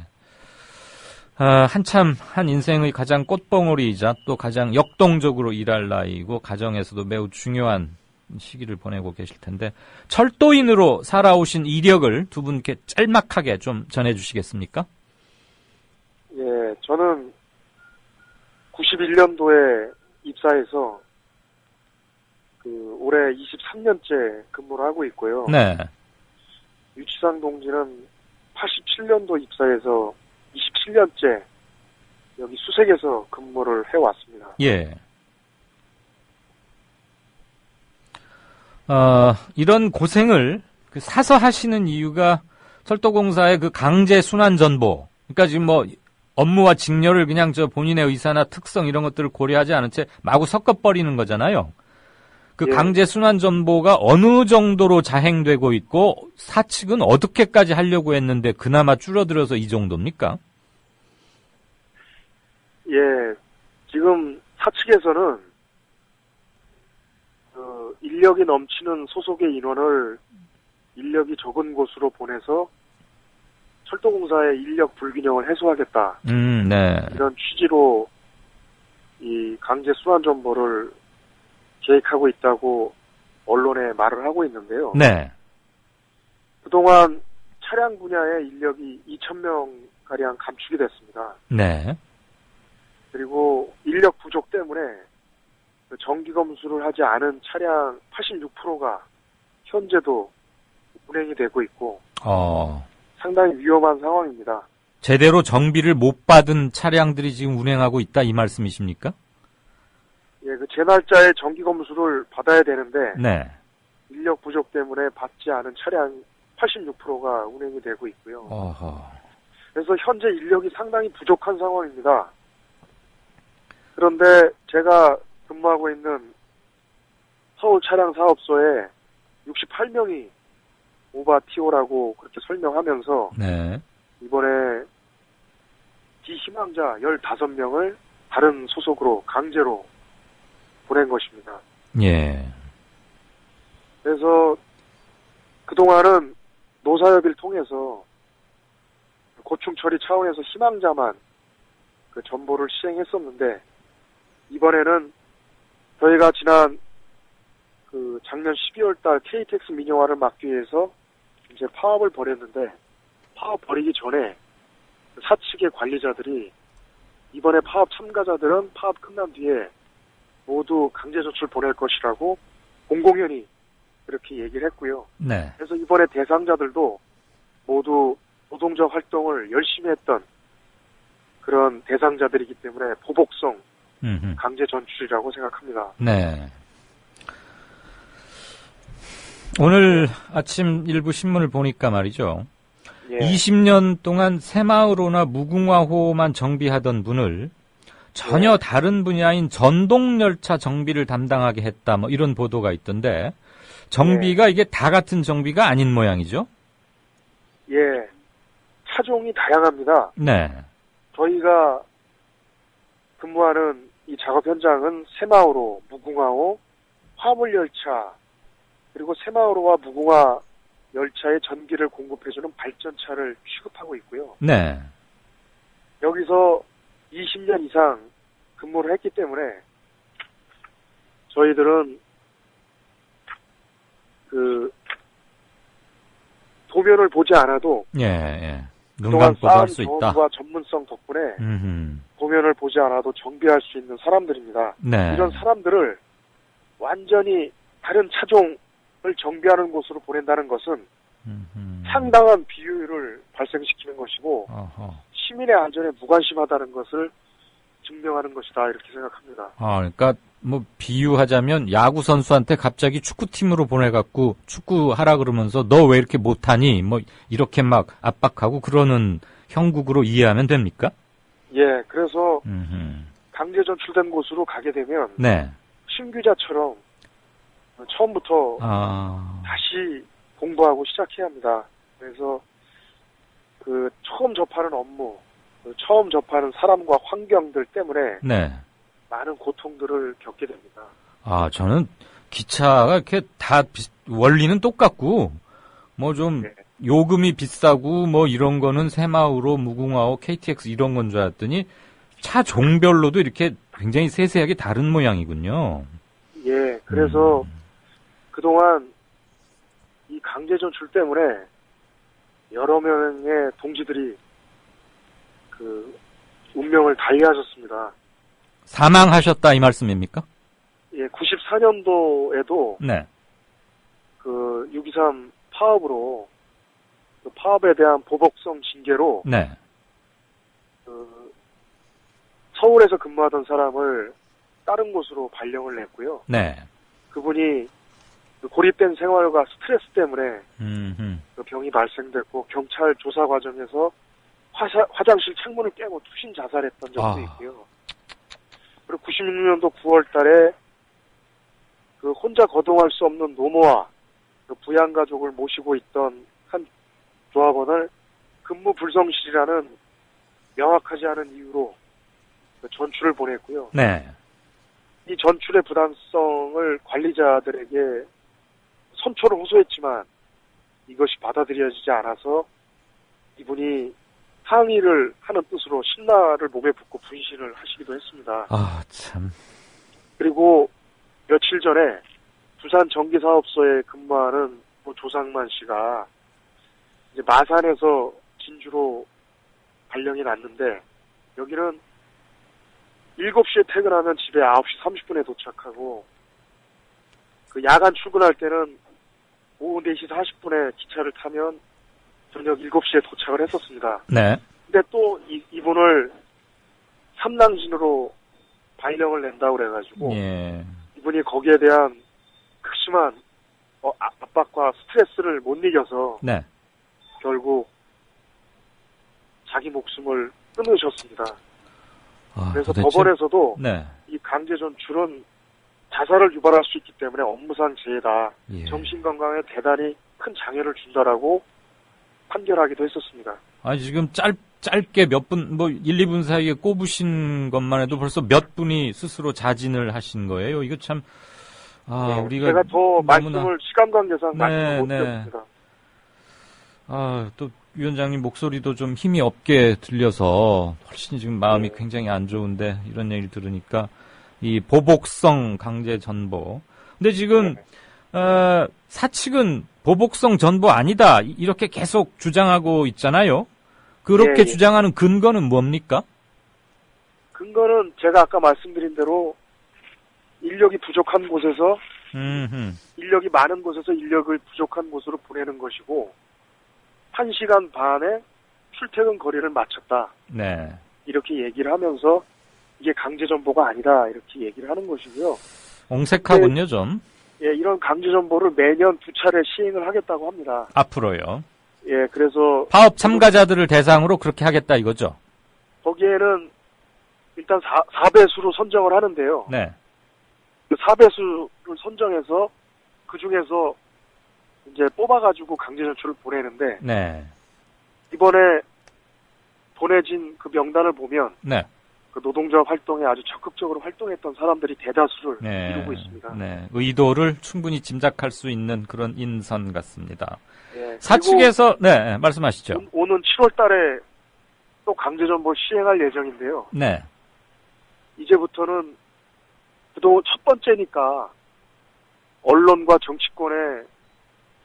한참 한 인생의 가장 꽃봉오리이자 또 가장 역동적으로 일할 나이고 가정에서도 매우 중요한 시기를 보내고 계실 텐데 철도인으로 살아오신 이력을 두 분께 짤막하게 좀 전해주시겠습니까? 예, 저는 91년도에 입사해서 올해 23년째 근무를 하고 있고요. 네. 유치상 동지는 87년도 입사해서 27년째 여기 수색에서 근무를 해왔습니다. 예. 이런 고생을 사서 하시는 이유가 철도공사의 강제 순환 전보. 그러니까 지금 업무와 직렬을 그냥 본인의 의사나 특성 이런 것들을 고려하지 않은 채 마구 섞어버리는 거잖아요. 예. 강제 순환 전보가 어느 정도로 자행되고 있고 사측은 어떻게까지 하려고 했는데 그나마 줄어들어서 이 정도입니까? 예, 지금 사측에서는 인력이 넘치는 소속의 인원을 인력이 적은 곳으로 보내서 철도공사의 인력 불균형을 해소하겠다. 네. 이런 취지로 이 강제 순환 전보를 계획하고 있다고 언론에 말을 하고 있는데요. 네. 그동안 차량 분야의 인력이 2,000명가량 감축이 됐습니다. 네. 그리고 인력 부족 때문에 정기 검수를 하지 않은 차량 86%가 현재도 운행이 되고 있고 상당히 위험한 상황입니다. 제대로 정비를 못 받은 차량들이 지금 운행하고 있다 이 말씀이십니까? 예, 제 날짜에 정기 검수를 받아야 되는데 네. 인력 부족 때문에 받지 않은 차량 86%가 운행이 되고 있고요. 그래서 현재 인력이 상당히 부족한 상황입니다. 그런데 제가 근무하고 있는 서울 차량 사업소에 68명이 오바티오라고 그렇게 설명하면서 네. 이번에 비희망자 15명을 다른 소속으로 강제로 보낸 것입니다. 예. 그래서 그동안은 노사협의를 통해서 고충 처리 차원에서 희망자만 전보를 시행했었는데 이번에는 저희가 지난 작년 12월 달 KTX 민영화를 막기 위해서 이제 파업을 벌였는데 파업 벌이기 전에 사측의 관리자들이 이번에 파업 참가자들은 파업 끝난 뒤에 모두 강제 조출 보낼 것이라고 공공연히 그렇게 얘기를 했고요. 네. 그래서 이번에 대상자들도 모두 노동적 활동을 열심히 했던 그런 대상자들이기 때문에 보복성 강제 전출이라고 생각합니다. 네. 오늘 아침 일부 신문을 보니까 말이죠. 예. 20년 동안 새마을호나 무궁화호만 정비하던 분을 전혀 다른 분야인 전동열차 정비를 담당하게 했다. 이런 보도가 있던데 정비가 이게 다 같은 정비가 아닌 모양이죠? 예. 차종이 다양합니다. 네. 저희가 근무하는 이 작업 현장은 새마을호, 무궁화호, 화물열차, 그리고 새마을호와 무궁화 열차에 전기를 공급해주는 발전차를 취급하고 있고요. 네. 여기서 20년 이상 근무를 했기 때문에 저희들은 도면을 보지 않아도 눈 그동안 감고도 할 쌓은 수 있다. 경험과 전문성 덕분에 도면을 보지 않아도 정비할 수 있는 사람들입니다. 네. 이런 사람들을 완전히 다른 차종을 정비하는 곳으로 보낸다는 것은 상당한 비효율을 발생시키는 것이고 시민의 안전에 무관심하다는 것을 증명하는 것이다 이렇게 생각합니다. 그러니까 뭐 비유하자면 야구 선수한테 갑자기 축구팀으로 보내갖고 축구하라 그러면서 너 왜 이렇게 못하니? 뭐 이렇게 막 압박하고 그러는 형국으로 이해하면 됩니까? 예, 그래서 강제 전출된 곳으로 가게 되면 네. 신규자처럼 처음부터 다시 공부하고 시작해야 합니다. 그래서 처음 접하는 업무, 처음 접하는 사람과 환경들 때문에 네. 많은 고통들을 겪게 됩니다. 저는 기차가 이렇게 다 원리는 똑같고 뭐 좀 요금이 비싸고 뭐 이런 거는 새마을호, 무궁화호, KTX 이런 건 줄 알았더니 차 종별로도 이렇게 굉장히 세세하게 다른 모양이군요. 예, 그래서 그동안 이 강제 전출 때문에 여러 명의 동지들이 운명을 달리하셨습니다. 사망하셨다 이 말씀입니까? 예, 94년도에도 네. 6.23 파업으로 파업에 대한 보복성 징계로 네. 서울에서 근무하던 사람을 다른 곳으로 발령을 냈고요. 네. 그분이 고립된 생활과 스트레스 때문에 병이 발생됐고 경찰 조사 과정에서 화장실 창문을 깨고 투신 자살했던 적도 있고요. 그리고 96년도 9월 달에 혼자 거동할 수 없는 노모와 부양가족을 모시고 있던 한 조합원을 근무 불성실이라는 명확하지 않은 이유로 전출을 보냈고요. 네. 이 전출의 부당성을 관리자들에게 선처를 호소했지만 이것이 받아들여지지 않아서 이분이 항의를 하는 뜻으로 신라를 몸에 붓고 분신을 하시기도 했습니다. 참. 그리고 며칠 전에 부산 전기사업소에 근무하는 조상만 씨가 이제 마산에서 진주로 발령이 났는데 여기는 7시에 퇴근하면 집에 9시 30분에 도착하고 야간 출근할 때는 오후 4시 40분에 기차를 타면 저녁 7시에 도착을 했었습니다. 네. 근데 또 이분을 삼랑진으로 발령을 낸다고 그래가지고 이분이 거기에 대한 극심한 압박과 스트레스를 못 이겨서 네. 결국 자기 목숨을 끊으셨습니다. 그래서 도대체? 법원에서도 네. 이 강제 전출은 자살을 유발할 수 있기 때문에 업무상 재해다. 정신건강에 대단히 큰 장애를 준다라고 판결하기도 했었습니다. 지금 짧게 몇 분, 1, 2분 사이에 꼽으신 것만 해도 벌써 몇 분이 스스로 자진을 하신 거예요. 이거 참, 우리가. 제가 더 너무나... 말씀을 시간 관계상 말씀을 못 드렸습니다. 또 위원장님 목소리도 좀 힘이 없게 들려서 훨씬 지금 마음이 굉장히 안 좋은데 이런 얘기를 들으니까 이 보복성 강제 전보. 근데 지금, 사측은 보복성 전보 아니다. 이렇게 계속 주장하고 있잖아요. 그렇게 주장하는 근거는 뭡니까? 근거는 제가 아까 말씀드린 대로 인력이 부족한 곳에서 인력이 많은 곳에서 인력을 부족한 곳으로 보내는 것이고 1시간 반에 출퇴근 거리를 맞췄다. 네. 이렇게 얘기를 하면서 이게 강제 전보가 아니다. 이렇게 얘기를 하는 것이고요. 옹색하군요, 좀. 이런 강제 전보를 매년 2차례 시행을 하겠다고 합니다. 앞으로요. 그래서 파업 참가자들을 대상으로 그렇게 하겠다 이거죠. 거기에는 일단 4배수로 선정을 하는데요. 네. 그 4배수를 선정해서 그 중에서 이제 뽑아가지고 강제 전출을 보내는데 네. 이번에 보내진 그 명단을 보면 네. 그 노동조합 활동에 아주 적극적으로 활동했던 사람들이 대다수를 네. 이루고 있습니다. 네. 의도를 충분히 짐작할 수 있는 그런 인선 같습니다. 네. 사측에서 네, 말씀하시죠. 오는 7월 달에 또 강제전보 시행할 예정인데요. 네. 이제부터는 그동안 첫 번째니까 언론과 정치권의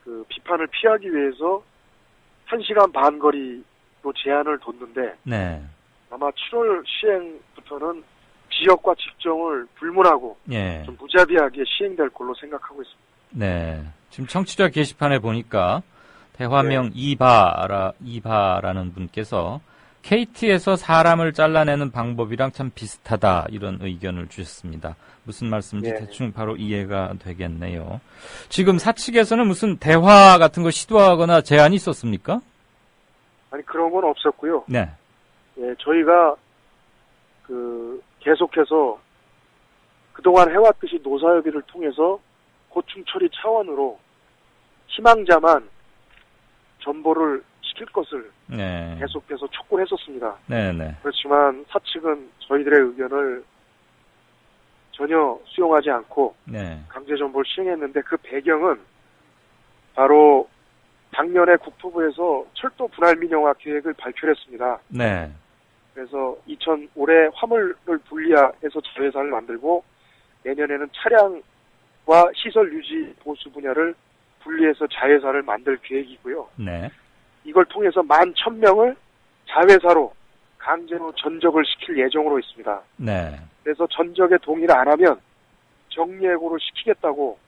그 비판을 피하기 위해서 1시간 반 거리로 제한을 뒀는데 네. 아마 7월 시행부터는 지역과 직종을 불문하고 예. 좀 무자비하게 시행될 걸로 생각하고 있습니다. 네. 지금 청취자 게시판에 보니까 대화명 네. 이바라는 분께서 KT에서 사람을 잘라내는 방법이랑 참 비슷하다 이런 의견을 주셨습니다. 무슨 말씀인지 네. 대충 바로 이해가 되겠네요. 지금 사측에서는 무슨 대화 같은 거 시도하거나 제안이 있었습니까? 아니 그런 건 없었고요. 네. 예, 저희가 계속해서 그동안 해왔듯이 노사협의를 통해서 고충 처리 차원으로 희망자만 전보를 시킬 것을 네. 계속해서 촉구를 했었습니다. 네네. 그렇지만 사측은 저희들의 의견을 전혀 수용하지 않고 네. 강제 전보를 시행했는데 그 배경은 바로 작년에 국토부에서 철도 분할 민영화 계획을 발표했습니다. 네. 그래서 올해 화물을 분리해서 자회사를 만들고 내년에는 차량과 시설 유지 보수 분야를 분리해서 자회사를 만들 계획이고요. 네. 이걸 통해서 11,000명을 자회사로 강제로 전적을 시킬 예정으로 있습니다. 네. 그래서 전적에 동의를 안 하면 정리해고를 시키겠다고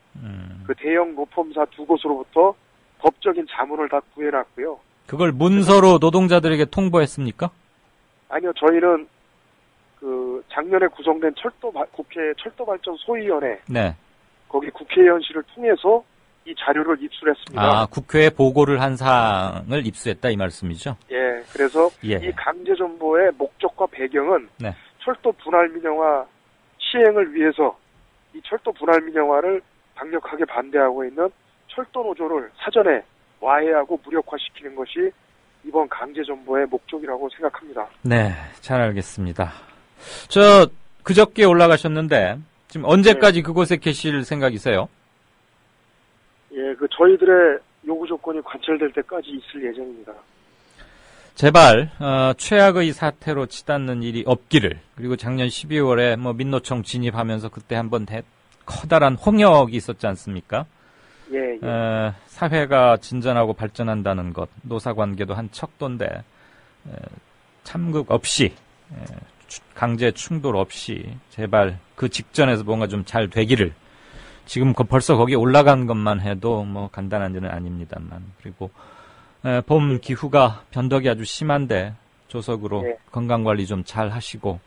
그 대형 로펌사 2곳으로부터 법적인 자문을 다 구해놨고요. 그걸 문서로 노동자들에게 통보했습니까? 아니요, 저희는 작년에 구성된 국회 철도발전 소위원회, 네. 거기 국회의원실을 통해서 이 자료를 입수했습니다. 아, 국회에 보고를 한 사항을 입수했다 이 말씀이죠? 예, 그래서 예. 이 강제전보의 목적과 배경은 네. 철도 분할 민영화 시행을 위해서 이 철도 분할 민영화를 강력하게 반대하고 있는 철도 노조를 사전에 와해하고 무력화시키는 것이 이번 강제전보의 목적이라고 생각합니다. 네, 잘 알겠습니다. 그저께 올라가셨는데 지금 언제까지 네. 그곳에 계실 생각이세요? 예, 저희들의 요구 조건이 관철될 때까지 있을 예정입니다. 제발 최악의 사태로 치닫는 일이 없기를. 그리고 작년 12월에 민노총 진입하면서 그때 한번 커다란 홍역이 있었지 않습니까? 예. 사회가 진전하고 발전한다는 것, 노사관계도 한 척도인데 참극 없이 강제 충돌 없이 제발 그 직전에서 뭔가 좀 잘 되기를. 지금 벌써 거기 올라간 것만 해도 간단한 일은 아닙니다만. 그리고 봄 기후가 변덕이 아주 심한데 조석으로 예. 건강관리 좀 잘 하시고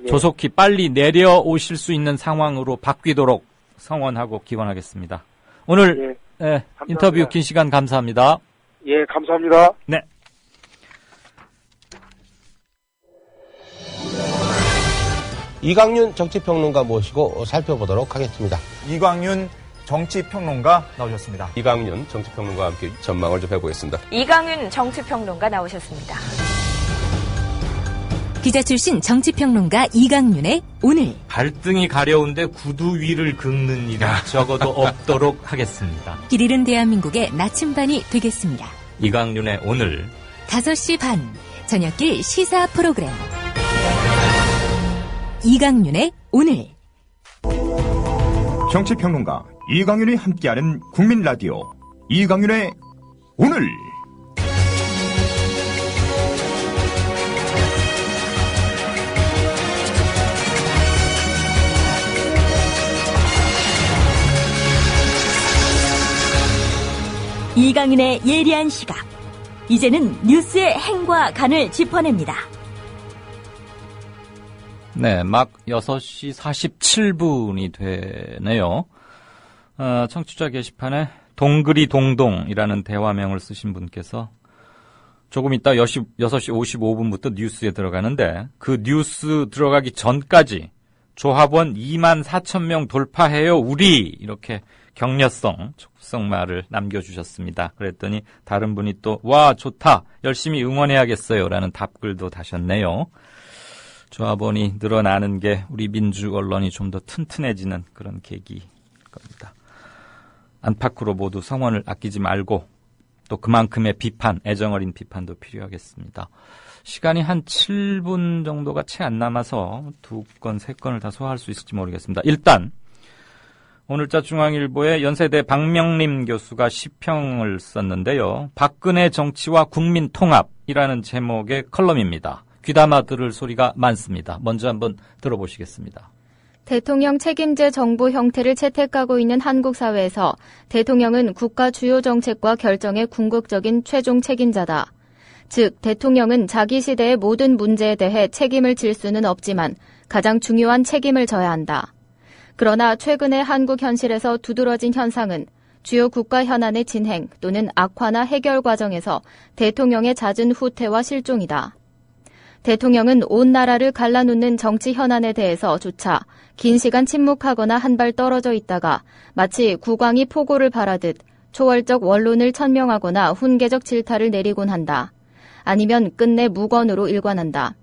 예. 조속히 빨리 내려오실 수 있는 상황으로 바뀌도록 성원하고 기원하겠습니다. 오늘 인터뷰 긴 시간 감사합니다. 예, 감사합니다. 네. 이광윤 정치평론가 모시고 살펴보도록 하겠습니다. 이광윤 정치평론가 나오셨습니다. 이광윤 정치평론가와 함께 전망을 좀 해보겠습니다. 이광윤 정치평론가 나오셨습니다. 기자 출신 정치평론가 이광윤의 오늘. 발등이 가려운데 구두 위를 긁는 일이 적어도 없도록 하겠습니다. 길 잃은 대한민국의 나침반이 되겠습니다. 이광윤의 오늘 5시 반 저녁길 시사 프로그램 이광윤의 오늘. 정치평론가 이광윤이 함께하는 국민라디오 이광윤의 오늘. 이광윤의 예리한 시각. 이제는 뉴스의 행과 간을 짚어냅니다. 네, 막 6시 47분이 되네요. 청취자 게시판에 동그리 동동이라는 대화명을 쓰신 분께서 조금 이따 6시 55분부터 뉴스에 들어가는데 그 뉴스 들어가기 전까지 조합원 24,000명 돌파해요, 우리! 이렇게 격려성, 촉성 말을 남겨주셨습니다. 그랬더니 다른 분이 또 와 좋다, 열심히 응원해야겠어요 라는 답글도 다셨네요. 조합원이 늘어나는 게 우리 민주 언론이 좀 더 튼튼해지는 그런 계기일 겁니다. 안팎으로 모두 성원을 아끼지 말고 또 그만큼의 비판, 애정어린 비판도 필요하겠습니다. 시간이 한 7분 정도가 채 안 남아서 2건, 3건을 다 소화할 수 있을지 모르겠습니다. 일단 오늘자 중앙일보의 연세대 박명림 교수가 시평을 썼는데요. 박근혜 정치와 국민 통합이라는 제목의 컬럼입니다. 귀담아 들을 소리가 많습니다. 먼저 한번 들어보시겠습니다. 대통령 책임제 정부 형태를 채택하고 있는 한국 사회에서 대통령은 국가 주요 정책과 결정의 궁극적인 최종 책임자다. 즉, 대통령은 자기 시대의 모든 문제에 대해 책임을 질 수는 없지만 가장 중요한 책임을 져야 한다. 그러나 최근의 한국 현실에서 두드러진 현상은 주요 국가 현안의 진행 또는 악화나 해결 과정에서 대통령의 잦은 후퇴와 실종이다. 대통령은 온 나라를 갈라놓는 정치 현안에 대해서조차 긴 시간 침묵하거나 한 발 떨어져 있다가 마치 국왕이 포고를 바라듯 초월적 원론을 천명하거나 훈계적 질타를 내리곤 한다. 아니면 끝내 무건으로 일관한다.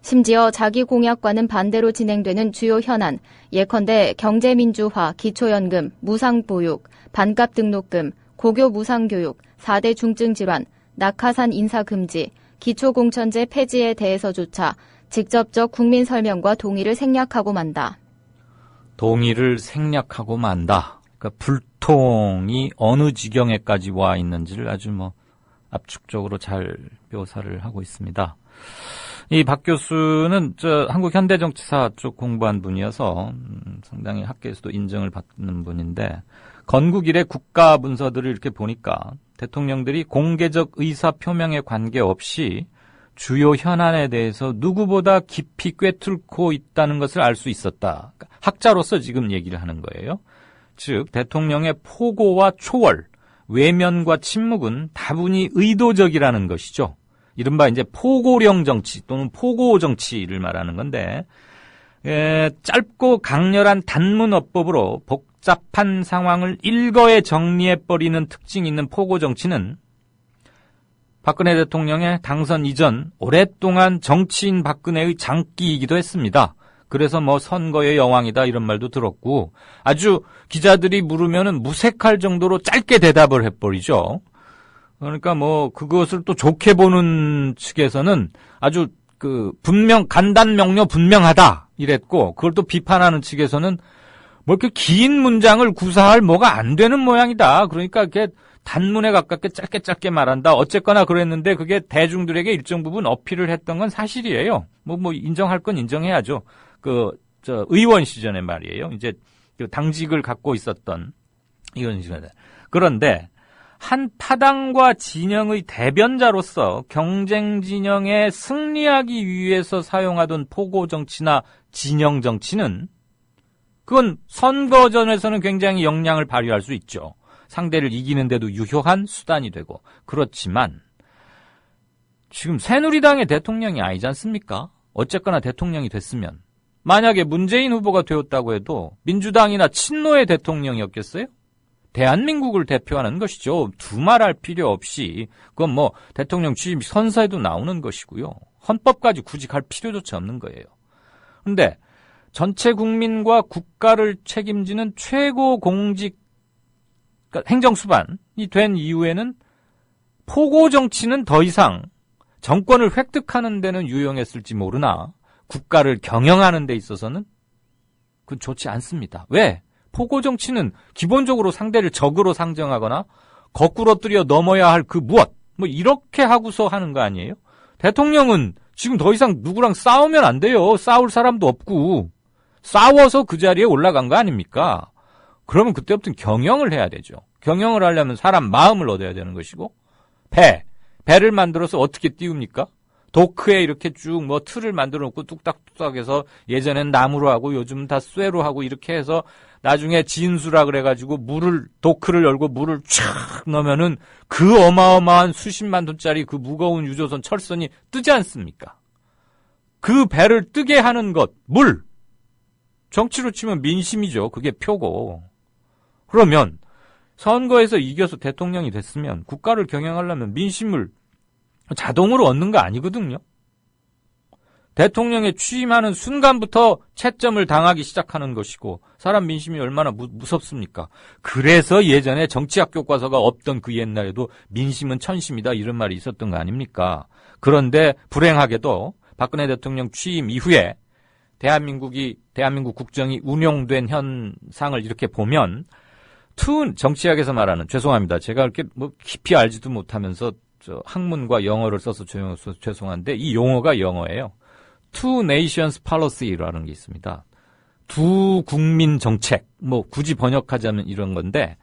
심지어 자기 공약과는 반대로 진행되는 주요 현안, 예컨대 경제민주화, 기초연금, 무상보육, 반값 등록금, 고교 무상교육, 4대 중증질환, 낙하산 인사금지, 기초공천제 폐지에 대해서조차 직접적 국민 설명과 동의를 생략하고 만다. 동의를 생략하고 만다. 그러니까 불통이 어느 지경에까지 와 있는지를 아주 압축적으로 잘 묘사를 하고 있습니다. 이 박 교수는 한국 현대정치사 쪽 공부한 분이어서 상당히 학계에서도 인정을 받는 분인데, 건국 이래 국가 문서들을 이렇게 보니까 대통령들이 공개적 의사 표명에 관계없이 주요 현안에 대해서 누구보다 깊이 꿰뚫고 있다는 것을 알 수 있었다. 학자로서 지금 얘기를 하는 거예요. 즉, 대통령의 포고와 초월, 외면과 침묵은 다분히 의도적이라는 것이죠. 이른바 이제 포고령 정치 또는 포고 정치를 말하는 건데, 짧고 강렬한 단문어법으로 복잡한 상황을 일거에 정리해버리는 특징이 있는 포고 정치는 박근혜 대통령의 당선 이전 오랫동안 정치인 박근혜의 장기이기도 했습니다. 그래서 선거의 여왕이다 이런 말도 들었고, 아주 기자들이 물으면은 무색할 정도로 짧게 대답을 해버리죠. 그러니까 그것을 또 좋게 보는 측에서는 아주 간단 명료 분명하다 이랬고, 그걸 또 비판하는 측에서는 이렇게 긴 문장을 구사할 뭐가 안 되는 모양이다. 그러니까 이렇게 단문에 가깝게 짧게 말한다. 어쨌거나 그랬는데 그게 대중들에게 일정 부분 어필을 했던 건 사실이에요. 인정할 건 인정해야죠. 의원 시절에 말이에요. 이제 당직을 갖고 있었던 이런 시절에. 그런데 한 타당과 진영의 대변자로서 경쟁 진영에 승리하기 위해서 사용하던 포고 정치나 진영 정치는, 그건 선거전에서는 굉장히 역량을 발휘할 수 있죠. 상대를 이기는데도 유효한 수단이 되고. 그렇지만 지금 새누리당의 대통령이 아니지 않습니까? 어쨌거나 대통령이 됐으면, 만약에 문재인 후보가 되었다고 해도 민주당이나 친노의 대통령이었겠어요? 대한민국을 대표하는 것이죠. 두말할 필요 없이. 그건 대통령 취임 선서에도 나오는 것이고요. 헌법까지 굳이 갈 필요조차 없는 거예요. 그런데 전체 국민과 국가를 책임지는 최고 공직, 그러니까 행정수반이 된 이후에는 포고 정치는 더 이상 정권을 획득하는 데는 유용했을지 모르나 국가를 경영하는 데 있어서는 그건 좋지 않습니다. 왜? 포고 정치는 기본적으로 상대를 적으로 상정하거나 거꾸로 뜨려 넘어야 할 그 무엇, 이렇게 하고서 하는 거 아니에요? 대통령은 지금 더 이상 누구랑 싸우면 안 돼요. 싸울 사람도 없고 싸워서 그 자리에 올라간 거 아닙니까? 그러면 그때부터는 경영을 해야 되죠. 경영을 하려면 사람 마음을 얻어야 되는 것이고, 배를 만들어서 어떻게 띄웁니까? 도크에 이렇게 쭉 틀을 만들어 놓고 뚝딱뚝딱 해서, 예전엔 나무로 하고 요즘 다 쇠로 하고 이렇게 해서 나중에 진수라 그래가지고 도크를 열고 물을 촥 넣으면은 그 어마어마한 수십만 톤짜리 그 무거운 유조선 철선이 뜨지 않습니까? 그 배를 뜨게 하는 것, 물. 정치로 치면 민심이죠. 그게 표고. 그러면 선거에서 이겨서 대통령이 됐으면 국가를 경영하려면 민심을 자동으로 얻는 거 아니거든요. 대통령에 취임하는 순간부터 채점을 당하기 시작하는 것이고 사람 민심이 얼마나 무섭습니까? 그래서 예전에 정치학 교과서가 없던 그 옛날에도 민심은 천심이다 이런 말이 있었던 거 아닙니까? 그런데 불행하게도 박근혜 대통령 취임 이후에 대한민국 국정이 운용된 현상을 이렇게 보면 정치학에서 말하는, 죄송합니다. 제가 이렇게 깊이 알지도 못하면서 학문과 영어를 써서 죄송한데 이 용어가 영어예요. Two Nations Policy라는 게 있습니다. 두 국민 정책, 굳이 번역하자면 이런 건데,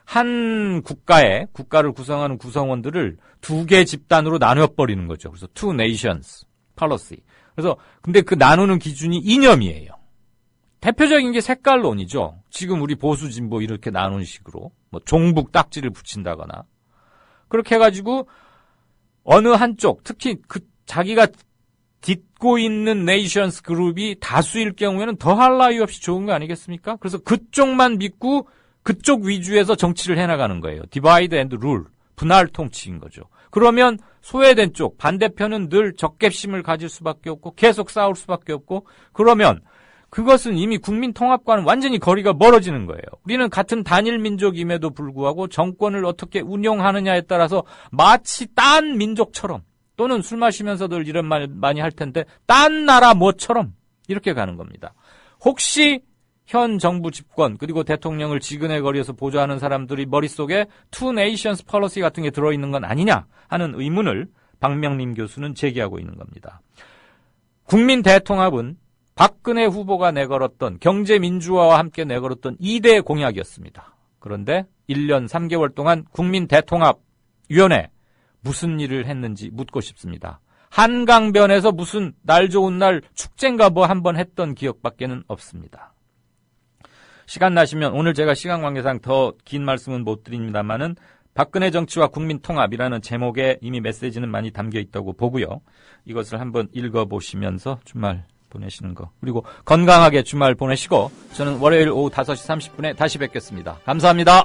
한 국가를 구성하는 구성원들을 두 개 집단으로 나눠버리는 거죠. 그래서 Two Nations Policy. 그래서, 근데 그 나누는 기준이 이념이에요. 대표적인 게 색깔론이죠. 지금 우리 보수 진보 이렇게 나누는 식으로, 종북 딱지를 붙인다거나. 그렇게 해가지고, 어느 한쪽, 특히 자기가 딛고 있는 네이션스 그룹이 다수일 경우에는 더할 나위 없이 좋은 거 아니겠습니까? 그래서 그쪽만 믿고 그쪽 위주에서 정치를 해나가는 거예요. 디바이드 앤드 룰, 분할 통치인 거죠. 그러면 소외된 쪽, 반대편은 늘 적개심을 가질 수밖에 없고 계속 싸울 수밖에 없고, 그러면 그것은 이미 국민 통합과는 완전히 거리가 멀어지는 거예요. 우리는 같은 단일 민족임에도 불구하고 정권을 어떻게 운영하느냐에 따라서 마치 딴 민족처럼, 또는 술 마시면서들 이런 말 많이 할 텐데 딴 나라 뭐처럼 이렇게 가는 겁니다. 혹시 현 정부 집권 그리고 대통령을 지근의 거리에서 보좌하는 사람들이 머릿속에 Two Nations Policy 같은 게 들어있는 건 아니냐 하는 의문을 박명림 교수는 제기하고 있는 겁니다. 국민 대통합은 박근혜 후보가 내걸었던 경제민주화와 함께 내걸었던 2대 공약이었습니다. 그런데 1년 3개월 동안 국민 대통합위원회 무슨 일을 했는지 묻고 싶습니다. 한강변에서 무슨 날 좋은 날 축제인가 한번 했던 기억밖에는 없습니다. 시간 나시면 오늘 제가 시간 관계상 더 긴 말씀은 못 드립니다만은 박근혜 정치와 국민 통합이라는 제목에 이미 메시지는 많이 담겨 있다고 보고요. 이것을 한번 읽어보시면서 주말 보내시는 거, 그리고 건강하게 주말 보내시고 저는 월요일 오후 5시 30분에 다시 뵙겠습니다. 감사합니다.